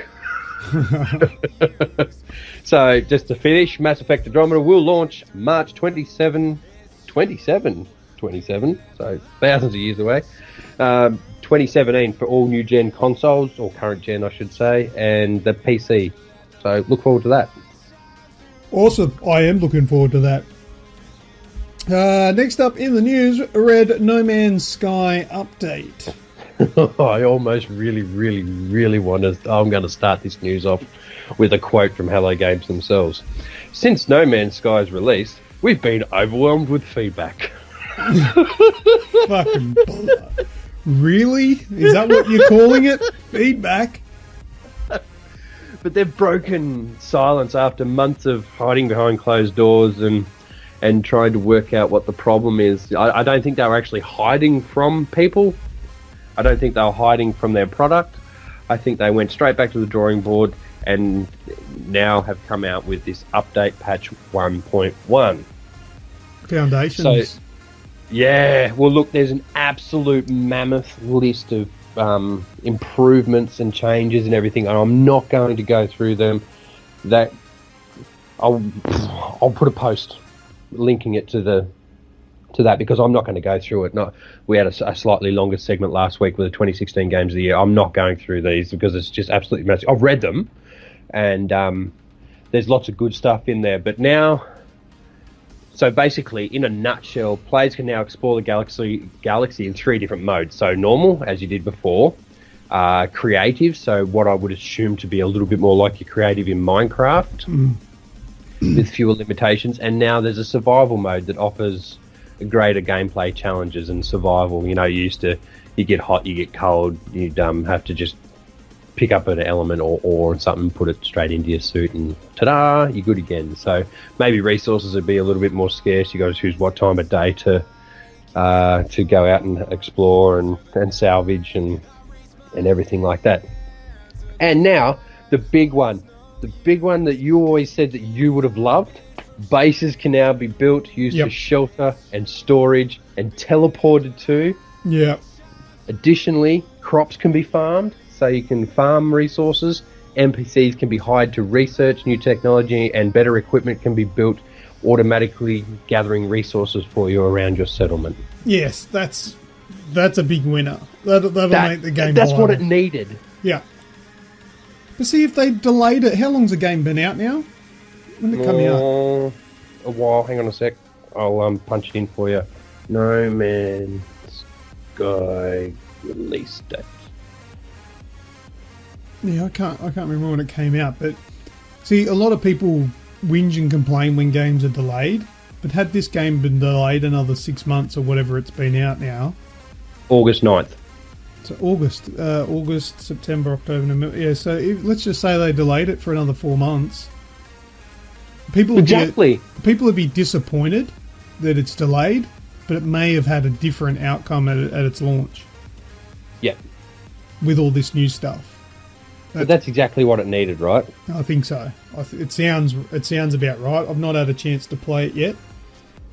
So just to finish, Mass Effect Andromeda will launch March 27, so thousands of years away, 2017 for all new gen consoles, or current gen I should say, and the PC. So look forward to that. Awesome. I am looking forward to that. Next up in the news, read No Man's Sky update. I almost really want to... I'm going to start this news off with a quote from Hello Games themselves. Since No Man's Sky's release, we've been overwhelmed with feedback. Fucking bother. Really? Is that what you're calling it? Feedback? But they've broken silence after months of hiding behind closed doors and trying to work out what the problem is. I don't think they were actually hiding from people. I don't think they were hiding from their product. I think they went straight back to the drawing board and now have come out with this update patch 1.1. Foundations. So, yeah, well, look, there's an absolute mammoth list of improvements and changes and everything, and I'm not going to go through them. That I'll put a post linking it to that, because I'm not going to go through it. We had a slightly longer segment last week with the 2016 games of the year. I'm not going through these because it's just absolutely massive. I've read them, and there's lots of good stuff in there. But now, so basically, in a nutshell, players can now explore the galaxy in 3 different modes. So normal, as you did before, creative, so what I would assume to be a little bit more like your creative in Minecraft, with fewer limitations, and now there's a survival mode that offers greater gameplay challenges and survival. You know, you get hot, you get cold, you'd have to just pick up an element or ore and something, put it straight into your suit, and ta-da, you're good again. So maybe resources would be a little bit more scarce. You got to choose what time of day to go out and explore and salvage and everything like that. And now the big one that you always said that you would have loved. Bases can now be built, used for shelter and storage and teleported to. Yeah. Additionally, crops can be farmed, so you can farm resources. NPCs can be hired to research new technology, and better equipment can be built, automatically gathering resources for you around your settlement. Yes, that's a big winner. That'll make the game That's viable. what it needed. Yeah. But see, if they delayed it, how long's the game been out now? When did it come out? A while. Hang on a sec. I'll punch it in for you. No Man's Sky release date. Yeah, I can't remember when it came out. But see, a lot of people whinge and complain when games are delayed. But had this game been delayed another 6 months or whatever it's been out now, August 9th. So August, September, October, November. Yeah, so let's just say they delayed it for another 4 months. People would be disappointed that it's delayed, but it may have had a different outcome at its launch. Yeah. With all this new stuff. But that's exactly what it needed, right? I think so. It sounds about right. I've not had a chance to play it yet.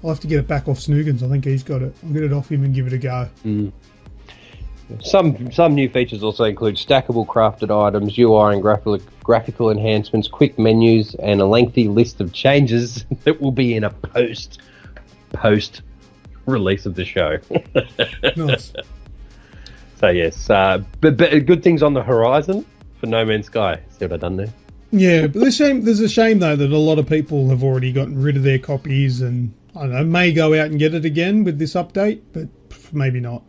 I'll have to get it back off Snoogans. I think he's got it. I'll get it off him and give it a go. Mm. Some new features also include stackable crafted items, UI and graphical enhancements, quick menus, and a lengthy list of changes that will be in a post release of the show. Nice. So yes, but good things on the horizon for No Man's Sky. See what I've done there? Yeah, but there's a shame though that a lot of people have already gotten rid of their copies, and I don't know, may go out and get it again with this update, but maybe not.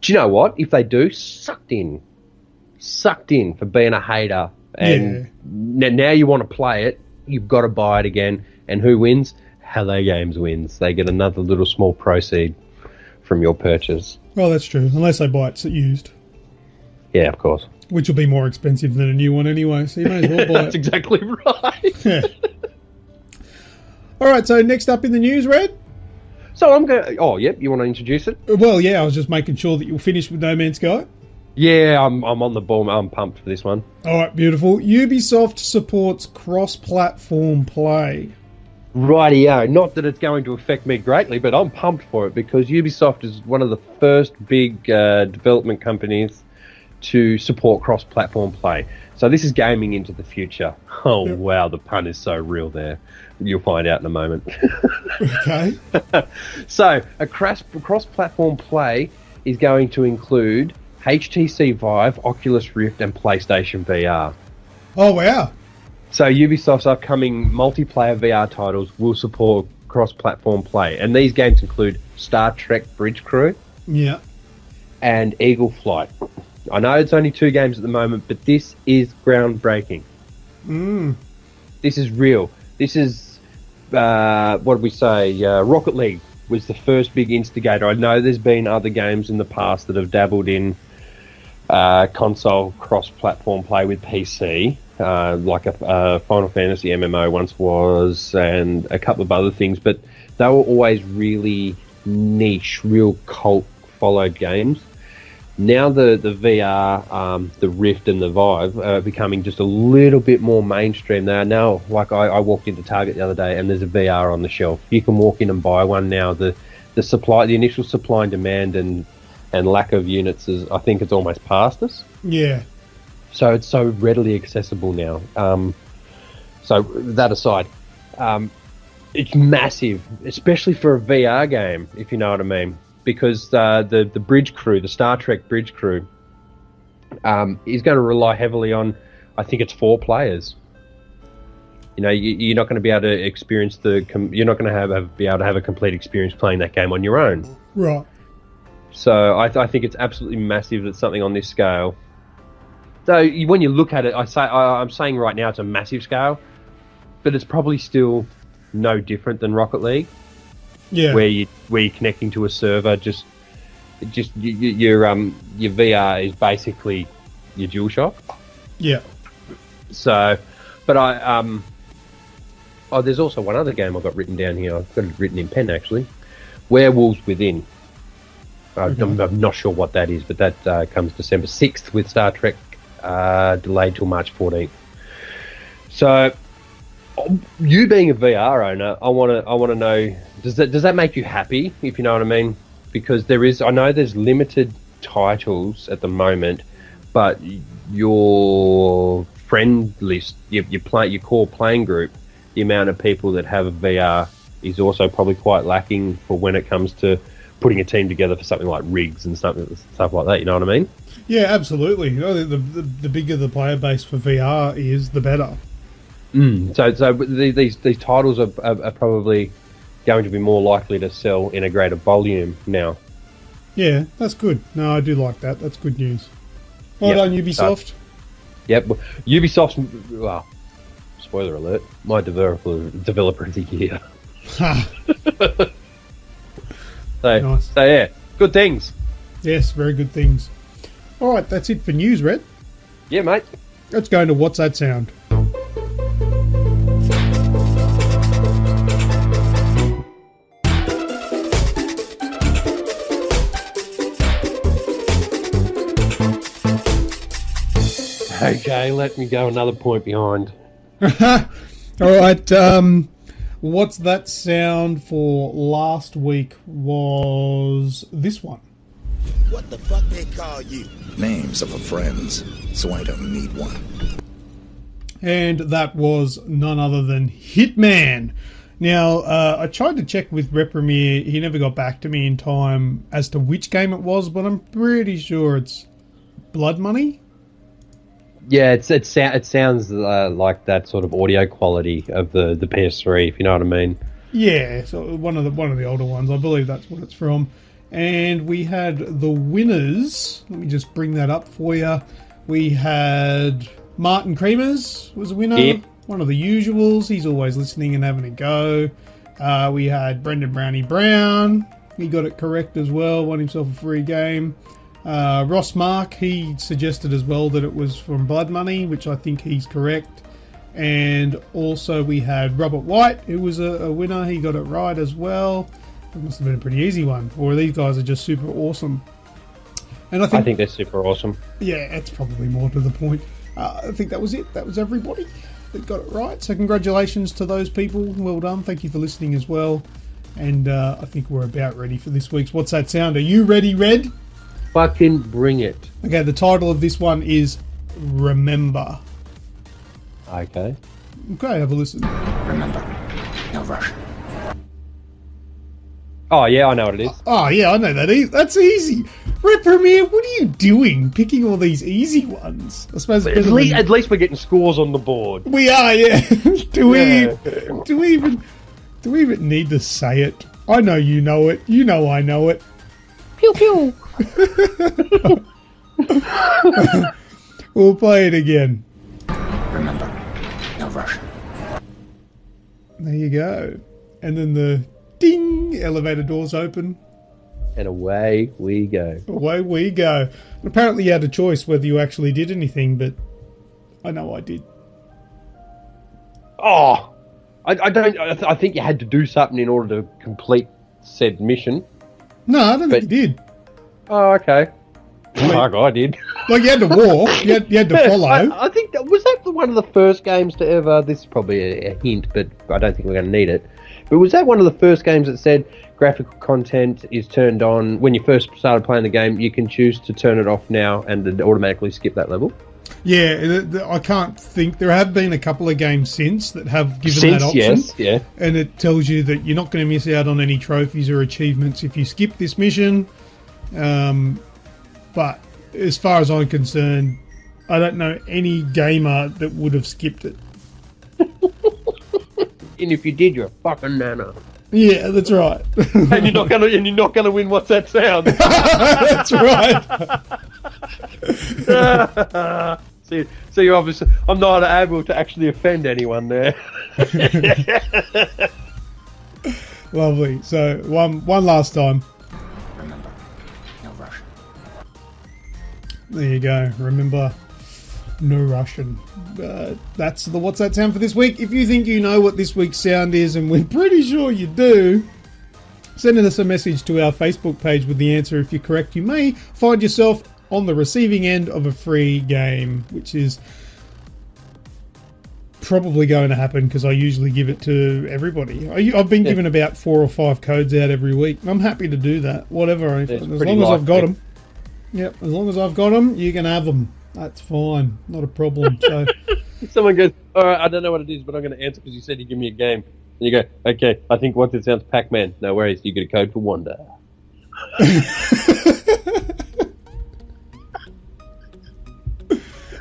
Do you know what? If they do, sucked in for being a hater. And now you want to play it, you've got to buy it again. And who wins? Hello Games wins. They get another little small proceed from your purchase. Well, that's true, unless they buy it used. Yeah, of course. Which will be more expensive than a new one anyway, so you may as well buy That's it. exactly right. Yeah. All right, so next up in the news, Red? So I'm going. Oh, yep. You want to introduce it? Well, yeah, I was just making sure that you'll finish with No Man's Sky. Yeah, I'm on the ball. I'm pumped for this one. All right, beautiful. Ubisoft supports cross-platform play. Rightio. Not that it's going to affect me greatly, but I'm pumped for it because Ubisoft is one of the first big development companies to support cross-platform play. So this is gaming into the future. Oh, Yep. Wow, the pun is so real there. You'll find out in a moment. Okay. So a cross-platform play is going to include HTC Vive, Oculus Rift, and PlayStation VR. Oh, wow. So Ubisoft's upcoming multiplayer VR titles will support cross-platform play, and these games include Star Trek Bridge Crew Yeah. and Eagle Flight. I know it's only 2 games at the moment, but this is groundbreaking. This is real. This is, what did we say? Rocket League was the first big instigator. I know there's been other games in the past that have dabbled in console cross-platform play with PC. Like a Final Fantasy MMO once was, and a couple of other things, but they were always really niche, real cult followed games. Now the VR, the Rift and the Vive are becoming just a little bit more mainstream. They are now, like I walked into Target the other day and there's a VR on the shelf. You can walk in and buy one now. The initial supply and demand and lack of units is, I think it's almost past us. Yeah. So it's so readily accessible now. So that aside, it's massive, especially for a VR game, if you know what I mean. Because the Bridge Crew, the Star Trek Bridge Crew, is going to rely heavily on, I think it's 4 players. You know, you're not going to be able to experience you're not going to be able to have a complete experience playing that game on your own. Right. So I think it's absolutely massive that something on this scale. So when you look at it, I'm saying right now it's a massive scale, but it's probably still no different than Rocket League. Yeah. Where you're connecting to a server, your VR is basically your DualShock. Yeah. So, but there's also one other game I've got written down here. I've got it written in pen actually. Werewolves Within. I'm not sure what that is, but that comes December 6th with Star Trek delayed till March 14th. So, you being a VR owner, I want to know, does that make you happy, if you know what I mean? Because I know there's limited titles at the moment, but your friend list, your core playing group, the amount of people that have a VR is also probably quite lacking for when it comes to putting a team together for something like rigs and stuff like that. You know what I mean? Yeah, absolutely. The bigger the player base for VR is, the better. So these titles are probably going to be more likely to sell in a greater volume now. Yeah, that's good. No, I do like that. That's good news. Well done, Ubisoft. Yep. Ubisoft's, well, spoiler alert, my developer of the year. Ha. Nice. So yeah, good things. Yes, very good things. All right, that's it for news, Red. Yeah, mate. Let's go into What's That Sound? Okay, let me go another point behind. All right, What's That Sound for last week was this one. What the fuck they call you? Names of a friends, so I don't need one. And that was none other than Hitman. Now, I tried to check with Repremier. He never got back to me in time as to which game it was, but I'm pretty sure it's Blood Money. Yeah, it sounds like that sort of audio quality of the PS3, if you know what I mean. Yeah, so one of the older ones. I believe that's what it's from. And we had the winners. Let me just bring that up for you. We had Martin Creamers was a winner. Yep. One of the usuals. He's always listening and having a go. We had Brendan Brownie Brown. He got it correct as well. Won himself a free game. Ross Mark, he suggested as well that it was from Blood Money, which I think he's correct. And also we had Robert White, who was a winner. He got it right as well. It must have been a pretty easy one. Or these guys are just super awesome. And I think they're super awesome. Yeah, that's probably more to the point. I think that was it. That was everybody that got it right. So congratulations to those people. Well done. Thank you for listening as well. And I think we're about ready for this week's What's That Sound? Are you ready, Red? Fucking bring it. Okay, the title of this one is Remember. Okay. Okay, have a listen. Remember, no rush. Oh, yeah, I know what it is. Oh, yeah, I know that. That's easy. Red Premier, what are you doing picking all these easy ones? I suppose At least we're getting scores on the board. we are, yeah. Do we even need to say it? I know you know it. You know I know it. Pew pew. We'll play it again. Remember, no rush. There you go. And then the ding, elevator doors open. And away we go. Away we go. And apparently you had a choice whether you actually did anything, but I know I did. Oh, I think you had to do something in order to complete said mission. No, I don't think you did. Oh, okay. Fuck, I did. Like, you had to walk. You had to follow. I think was that one of the first games to ever. This is probably a hint, but I don't think we're going to need it. But was that one of the first games that said graphical content is turned on when you first started playing the game? You can choose to turn it off now and it automatically skip that level. Yeah, I can't think. There have been a couple of games since that have given that option. Yes, yeah. And it tells you that you're not going to miss out on any trophies or achievements if you skip this mission. But as far as I'm concerned, I don't know any gamer that would have skipped it. And if you did, you're a fucking nana. Yeah, that's right. And you're not gonna win. What's that sound? That's right. So you obviously, I'm not able to actually offend anyone there. Lovely. So one last time. Remember, no rush. There you go. Remember, no Russian. That's the What's That Sound for this week. If you think you know what this week's sound is, and we're pretty sure you do, send us a message to our Facebook page with the answer. If you're correct, you may find yourself on the receiving end of a free game, which is probably going to happen because I usually give it to everybody. I've been given about 4 or 5 codes out every week. I'm happy to do that. Whatever. As long as I've got them. Yep, as long as I've got them, you can have them. That's fine. Not a problem. So, someone goes, all right, I don't know what it is, but I'm going to answer because you said you give me a game. And you go, okay, I think what it sounds Pac-Man. No worries, you get a code for Wonder.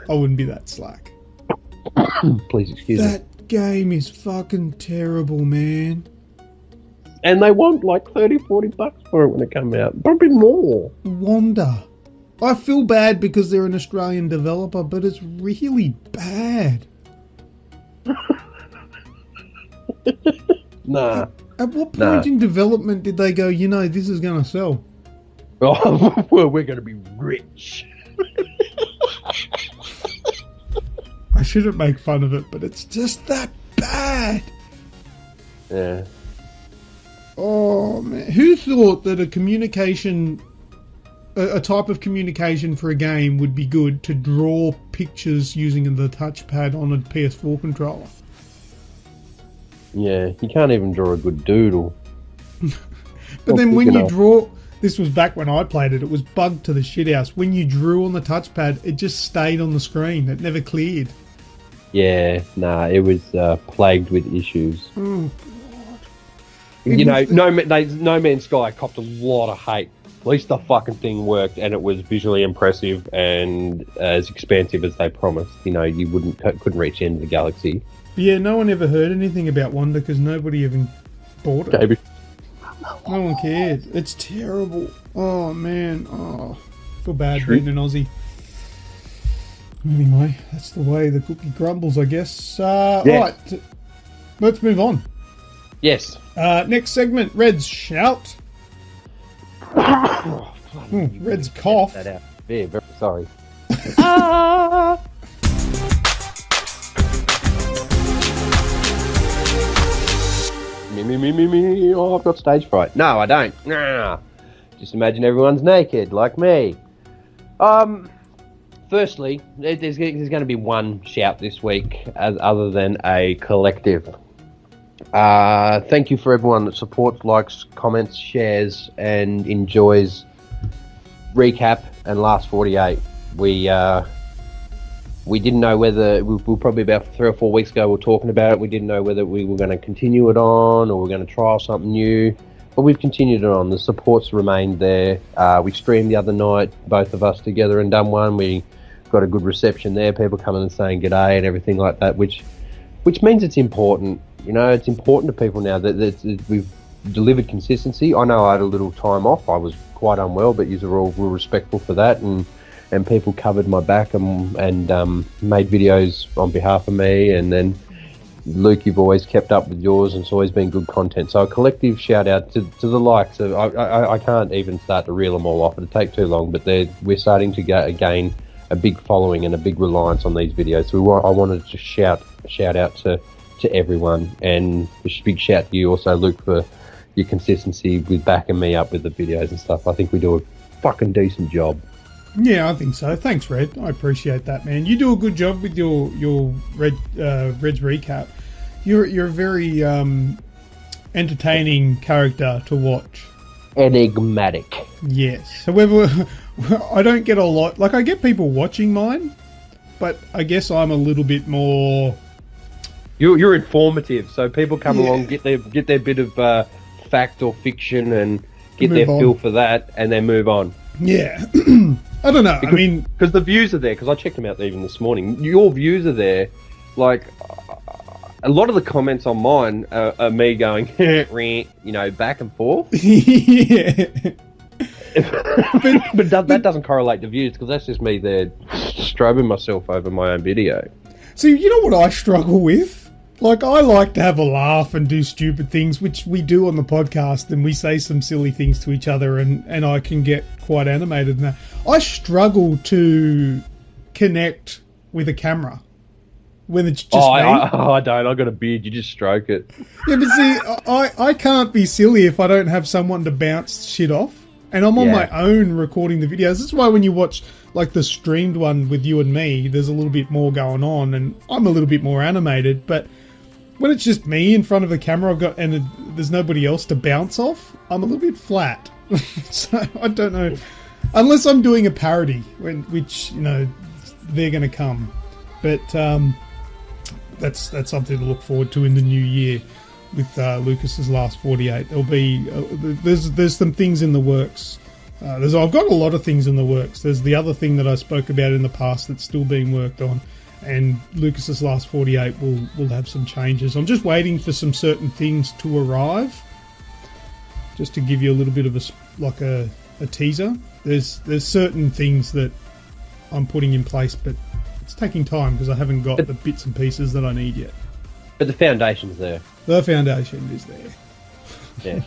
I wouldn't be that slack. Please excuse me. That game is fucking terrible, man. And they want like $30-40 for it when it comes out. Probably more. Wonder. I feel bad because they're an Australian developer, but it's really bad. Nah. At what point in development did they go, you know, this is going to sell? Oh, well, we're going to be rich. I shouldn't make fun of it, but it's just that bad. Yeah. Oh, man. Who thought that a type of communication for a game would be good to draw pictures using the touchpad on a PS4 controller? Yeah, you can't even draw a good doodle. But then when you draw... This was back when I played it. It was bugged to the shithouse. When you drew on the touchpad, it just stayed on the screen. It never cleared. Yeah, nah, it was plagued with issues. Oh, God. You know, No Man's Sky copped a lot of hate. At least the fucking thing worked, and it was visually impressive and as expansive as they promised. You know, you couldn't reach the end of the galaxy. Yeah, no one ever heard anything about Wonder because nobody even bought it. Maybe. No one cared. It's terrible. Oh, man. Oh, I feel bad being an Aussie. Anyway, that's the way the cookie crumbles, I guess. Right, let's move on. Yes. Next segment, Red's Shout. Oh, bloody Red's cough. That out. Yeah, very sorry. Me. Oh, I've got stage fright. No, I don't. Nah. Just imagine everyone's naked, like me. Firstly, there's going to be one shout this week, other than a collective. Thank you for everyone that supports, likes, comments, shares, and enjoys Recap and Last 48. We didn't know whether, we were probably about 3 or 4 weeks ago we were talking about it, we didn't know whether we were going to continue it on or we're going to trial something new, but we've continued it on. The support's remained there. We streamed the other night, both of us together, and done one. We got a good reception there, people coming and saying g'day and everything like that, which means it's important. You know, it's important to people now that we've delivered consistency. I know I had a little time off. I was quite unwell, but you were all real respectful for that, and people covered my back and made videos on behalf of me. And then Luke, you've always kept up with yours, and it's always been good content. So a collective shout out to the likes of, I can't even start to reel them all off. It'd take too long, but we're starting to gain a big following and a big reliance on these videos. So I wanted to shout out to everyone, and a big shout to you also, Luke, for your consistency with backing me up with the videos and stuff. I think we do a fucking decent job. Yeah, I think so. Thanks, Red. I appreciate that, man. You do a good job with your Red's recap. You're a very entertaining character to watch. Enigmatic. Yes. However, I don't get a lot. Like, I get people watching mine, but I guess I'm a little bit more. You're informative, so people come along, get their bit of fact or fiction, and get their feel for that, and then move on. Yeah. I don't know. Because the views are there. Because I checked them out even this morning. Your views are there. Like, a lot of the comments on mine are me going, back and forth. Yeah. but that doesn't correlate to views, because that's just me there strobing myself over my own video. So you know what I struggle with? Like, I like to have a laugh and do stupid things, which we do on the podcast, and we say some silly things to each other, and I can get quite animated in that. I struggle to connect with a camera when it's just me. I don't. I got a beard. You just stroke it. Yeah, but see, I can't be silly if I don't have someone to bounce shit off, and I'm on my own recording the videos. That's why when you watch like the streamed one with you and me, there's a little bit more going on, and I'm a little bit more animated, but when it's just me in front of the camera, there's nobody else to bounce off, I'm a little bit flat. So I don't know, unless I'm doing a parody, which they're going to come. But that's something to look forward to in the new year with Lucas's Last 48. There'll be there's some things in the works. I've got a lot of things in the works. There's the other thing that I spoke about in the past that's still being worked on. And Lucas's Last 48 will have some changes. I'm just waiting for some certain things to arrive. Just to give you a little bit of a teaser. There's certain things that I'm putting in place, but it's taking time because I haven't got the bits and pieces that I need yet. But the foundation's there. The foundation is there. Yeah.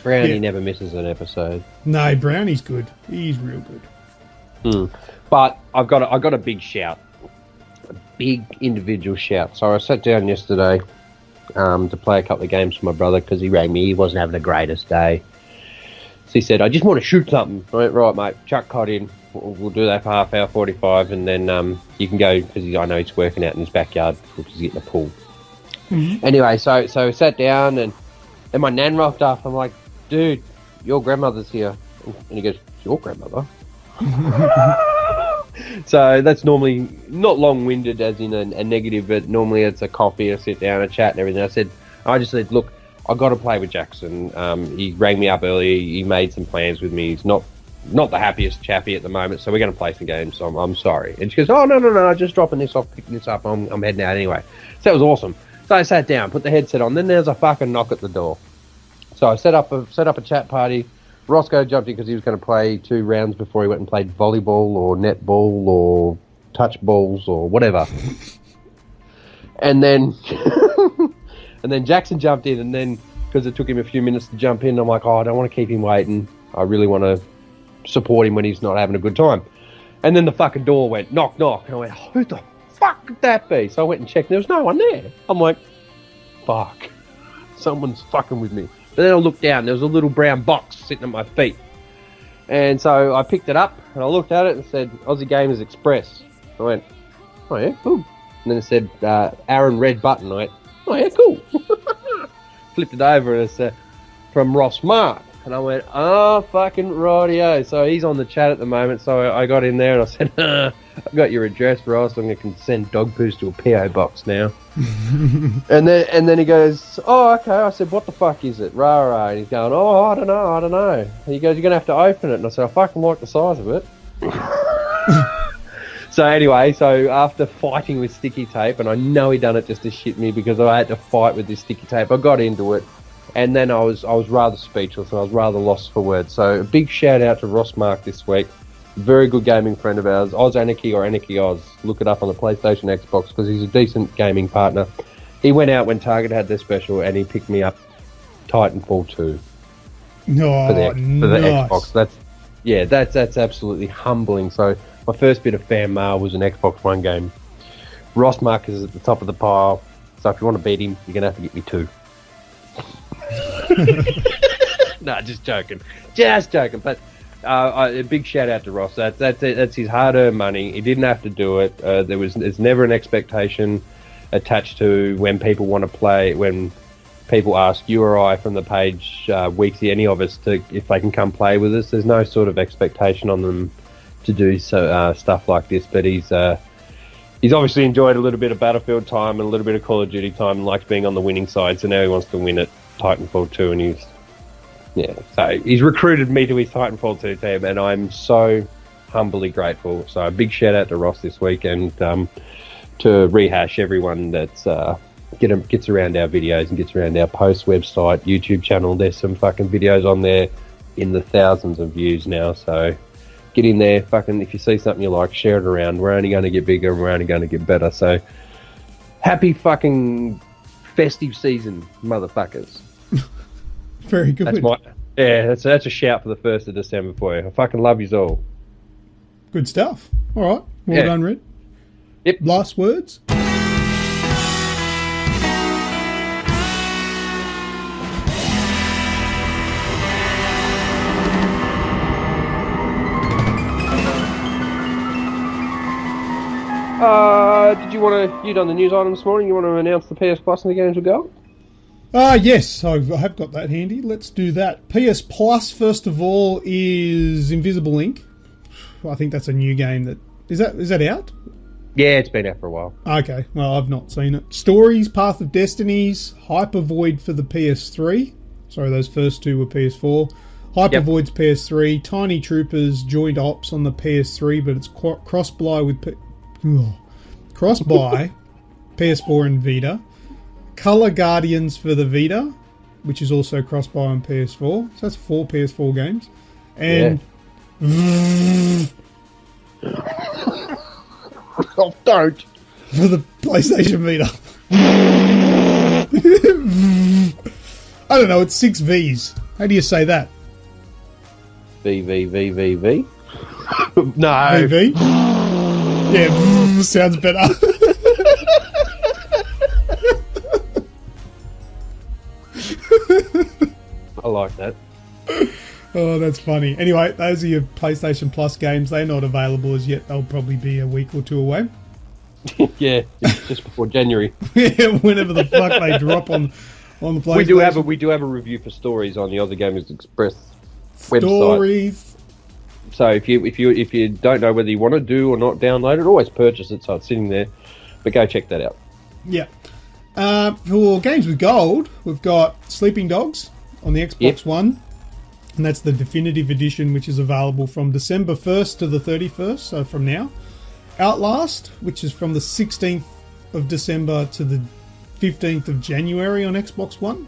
Brownie never misses an episode. No, Brownie's good. He's real good. But I've got a big shout. A big individual shout. So I sat down yesterday to play a couple of games with my brother because he rang me. He wasn't having the greatest day. So he said, I just want to shoot something. Right, mate. Chuck Cod in. We'll do that for half hour, 45, and then you can go, because I know he's working out in his backyard because he's getting a pool. Mm-hmm. Anyway, so I sat down, and my nan rocked up. I'm like, dude, your grandmother's here. And he goes, your grandmother? So that's normally not long-winded as in a negative, but normally it's a coffee, a sit down, a chat and everything. I just said, look, I've got to play with Jackson. He rang me up earlier. He made some plans with me. He's not the happiest chappy at the moment, so we're going to play some games, so I'm sorry. And she goes, oh, no, just dropping this off, picking this up. I'm heading out anyway. So that was awesome. So I sat down, put the headset on. Then there's a fucking knock at the door. So I set up a chat party. Roscoe jumped in because he was going to play 2 rounds before he went and played volleyball or netball or touch balls or whatever. And then Jackson jumped in, and then because it took him a few minutes to jump in, I'm like, oh, I don't want to keep him waiting. I really want to support him when he's not having a good time. And then the fucking door went knock, knock. And I went, who the fuck could that be? So I went and checked. There was no one there. I'm like, fuck. Someone's fucking with me. But then I looked down. There was a little brown box sitting at my feet. And so I picked it up and I looked at it and said, Aussie Gamers Express. I went, oh yeah, cool. And then it said, Aaron Red Button. I went, oh yeah, cool. Flipped it over and it's from Ross Mark. And I went, oh, fucking rightio. So he's on the chat at the moment. So I got in there and I said, I've got your address, Ross. I'm going to send dog poos to a PO box now. and then he goes, oh, okay. I said, what the fuck is it? Rah, rah. And he's going, oh, I don't know. And he goes, you're going to have to open it. And I said, I fucking like the size of it. So anyway, so after fighting with sticky tape, and I know he done it just to shit me because I had to fight with this sticky tape, I got into it. And then I was rather speechless and I was rather lost for words. So a big shout out to Ross Mark this week. Very good gaming friend of ours. Oz Anarchy or Anarchy Oz. Look it up on the PlayStation Xbox because he's a decent gaming partner. He went out when Target had their special and he picked me up Titanfall 2. No, for the Xbox. That's absolutely humbling. So my first bit of fan mail was an Xbox One game. Ross Mark is at the top of the pile. So if you want to beat him, you're going to have to get me 2. No, just joking. But a big shout out to Ross. That's his hard-earned money. He didn't have to do it. There's never an expectation attached to when people want to play. When people ask you or I from the page, Weeksy, any of us, if they can come play with us, there's no sort of expectation on them to do stuff like this. But he's obviously enjoyed a little bit of Battlefield time and a little bit of Call of Duty time and likes being on the winning side. So now he wants to win at Titanfall 2, and so he's recruited me to his Titanfall 2 team, and I'm so humbly grateful. So a big shout out to Ross this week, and to rehash everyone that's gets around our videos and gets around our post website, YouTube channel. There's some fucking videos on there in the thousands of views now. So get in there, fucking, if you see something you like, share it around. We're only going to get bigger and we're only going to get better. So happy fucking festive season, motherfuckers. Very good. That's a shout for the 1st of December for you. I fucking love yous all. Good stuff. All right. Well done, Red. Yep. Last words? You done the news item this morning? You want to announce the PS Plus and the games will go? Yes, I have got that handy. Let's do that. PS Plus, first of all, is Invisible Ink. I think that's a new game. Is that out? Yeah, it's been out for a while. Okay, well, I've not seen it. Stories, Path of Destinies, Hyper Void for the PS3. Sorry, those first two were PS4. Hyper Void's PS3. Tiny Troopers, Joint Ops on the PS3, but it's cross-buy with PS4 and Vita. Color Guardians for the Vita, which is also cross-buy on PS4. So that's 4 PS4 games. And oh, don't. For the PlayStation Vita. I don't know, it's 6 Vs. How do you say that? V. No. VV? Yeah, sounds better. I like that. Oh, that's funny. Anyway, those are your PlayStation Plus games. They're not available as yet. They'll probably be a week or two away. Yeah, just before January. Yeah, whenever the fuck they drop on the PlayStation. We do have a review for Stories on the Aussie Gamers Express website. Stories. So if you don't know whether you want to do or not download it, always purchase it so it's sitting there. But go check that out. Yeah. For games with gold, we've got Sleeping Dogs on the Xbox One. And that's the definitive edition, which is available from December 1st to the 31st, so from now. Outlast, which is from the 16th of December to the 15th of January on Xbox One.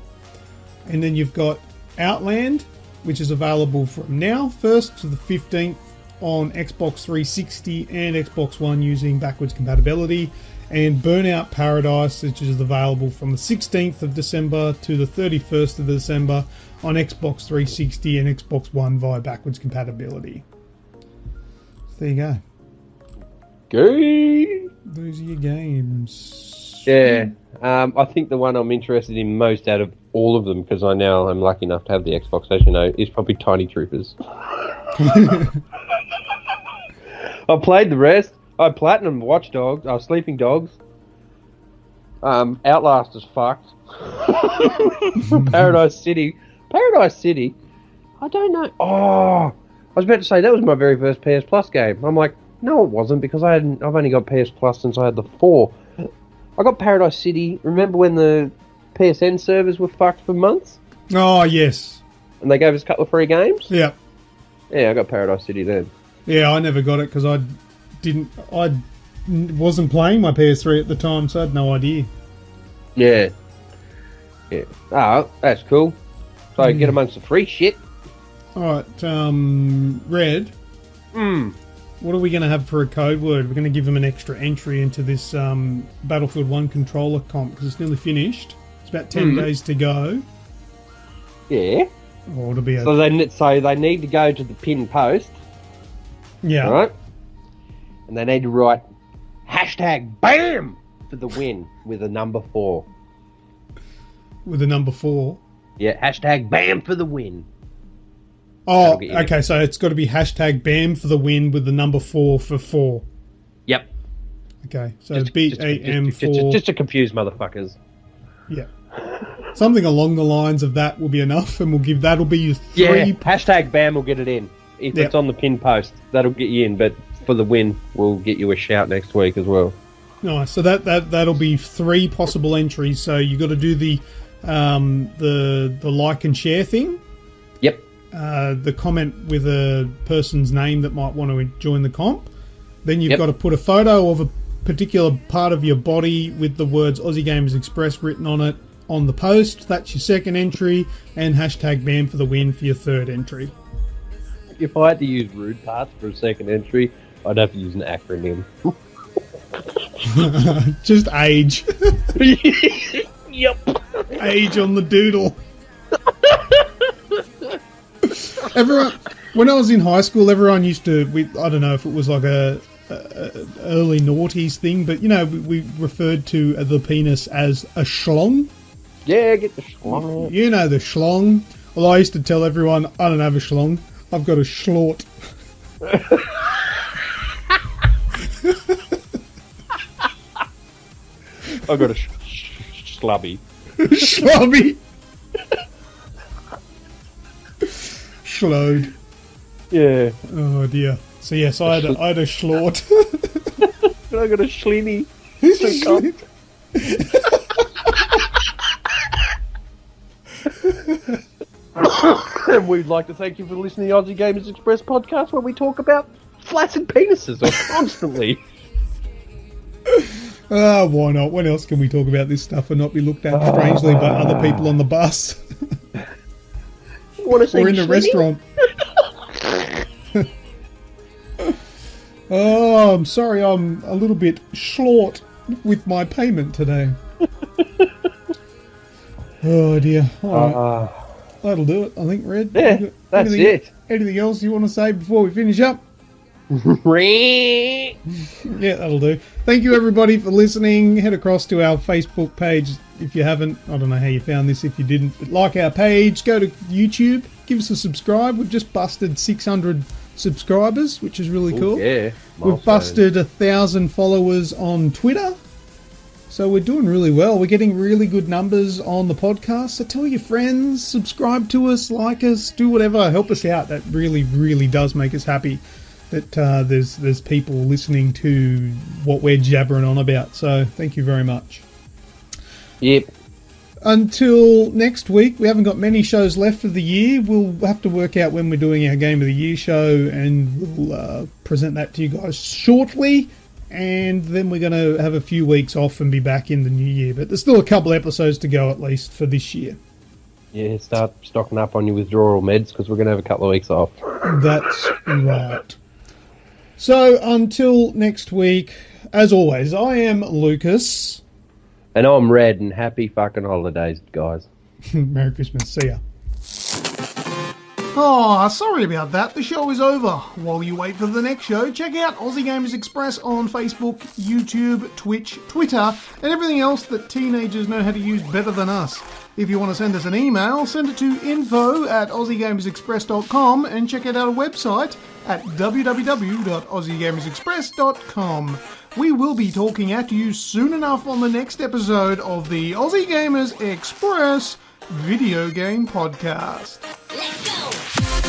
And then you've got Outland, which is available from now 1st to the 15th on Xbox 360 and Xbox One using backwards compatibility, and Burnout Paradise, which is available from the 16th of December to the 31st of December on Xbox 360 and Xbox One via backwards compatibility. So there you go. Good. Those are your games. Yeah. I think the one I'm interested in most out of all of them, because I now am lucky enough to have the Xbox, as you know, is probably Tiny Troopers. I played the rest. I platinum Watch Dogs, Sleeping Dogs. Outlast is fucked. Paradise City. I don't know. Oh, I was about to say that was my very first PS Plus game. I'm like, no, it wasn't, because I've only got PS Plus since I had the 4. I got Paradise City. Remember when the PSN servers were fucked for months? Oh, yes. And they gave us a couple of free games? Yeah. Yeah, I got Paradise City then. Yeah, I never got it because I wasn't playing my PS3 at the time, so I had no idea. Yeah. Yeah. Oh, that's cool. So get amongst the free shit. Alright, Red. What are we going to have for a code word? We're going to give them an extra entry into this Battlefield 1 controller comp because it's nearly finished. It's about 10 days to go. Yeah. Or it'll be So they need to go to the pin post. Yeah. Right? And they need to write #BAM for the win with a number 4. With a number 4. Yeah, #BAM for the win. Oh, okay, so it's got to be #BAM for the win with the number 4 for 4. Yep. Okay, so BAM4. Just to confuse motherfuckers. Yeah. Something along the lines of that will be enough, and that'll be your 3... Yeah, #BAM will get it in. If it's on the pin post, that'll get you in, but for the win, we'll get you a shout next week as well. Nice, so that'll be 3 possible entries, so you got to do the like and share thing. Yep. The comment with a person's name that might want to join the comp. Then you've got to put a photo of a particular part of your body with the words Aussie Gamers Express written on it on the post. That's your second entry, and #BAM for the win for your third entry. If I had to use rude parts for a second entry, I'd have to use an acronym. Just age. Yep. Age on the doodle. Everyone, when I was in high school, everyone used to. I don't know if it was like a early noughties thing, but we referred to the penis as a schlong. Yeah, get the schlong. You know the schlong. Well, I used to tell everyone I don't have a schlong. I've got a schlort. I've got a slubby. Schlubby. Schlode. Yeah. Oh dear. So yes, I had a schlort. I got a schlinny. And we'd like to thank you for listening to the Aussie Gamers Express podcast, where we talk about flaccid penises constantly. Why not? When else can we talk about this stuff and not be looked at strangely by other people on the bus? Or in the restaurant. Oh, I'm sorry, I'm a little bit short with my payment today. Oh dear. Alright. That'll do it, I think, Red. Yeah, that's it. Anything else you want to say before we finish up? Yeah, that'll do. Thank you everybody for listening. Head across to our Facebook page if you haven't. I don't know how you found this if you didn't, but like our page, go to YouTube, give us a subscribe. We've just busted 600 subscribers, which is really cool. Yeah, we've busted 1,000 followers on Twitter, so we're doing really well. We're getting really good numbers on the podcast, so tell your friends, subscribe to us, like us, do whatever, help us out. That really, really does make us happy that there's people listening to what we're jabbering on about, so thank you very much. Yep. Until next week, we haven't got many shows left of the year. We'll have to work out when we're doing our Game of the Year show, and we'll present that to you guys shortly, and then we're going to have a few weeks off and be back in the new year, but there's still a couple episodes to go at least for this year. Yeah, start stocking up on your withdrawal meds, because we're going to have a couple of weeks off. That's right. So until next week, as always, I am Lucas. And I'm Red, and happy fucking holidays, guys. Merry Christmas. See ya. Oh, sorry about that. The show is over. While you wait for the next show, check out Aussie Gamers Express on Facebook, YouTube, Twitch, Twitter, and everything else that teenagers know how to use better than us. If you want to send us an email, send it to info@aussiegamersexpress.com and check out our website at www.aussiegamersexpress.com. We will be talking at you soon enough on the next episode of the Aussie Gamers Express video game podcast. Let's go!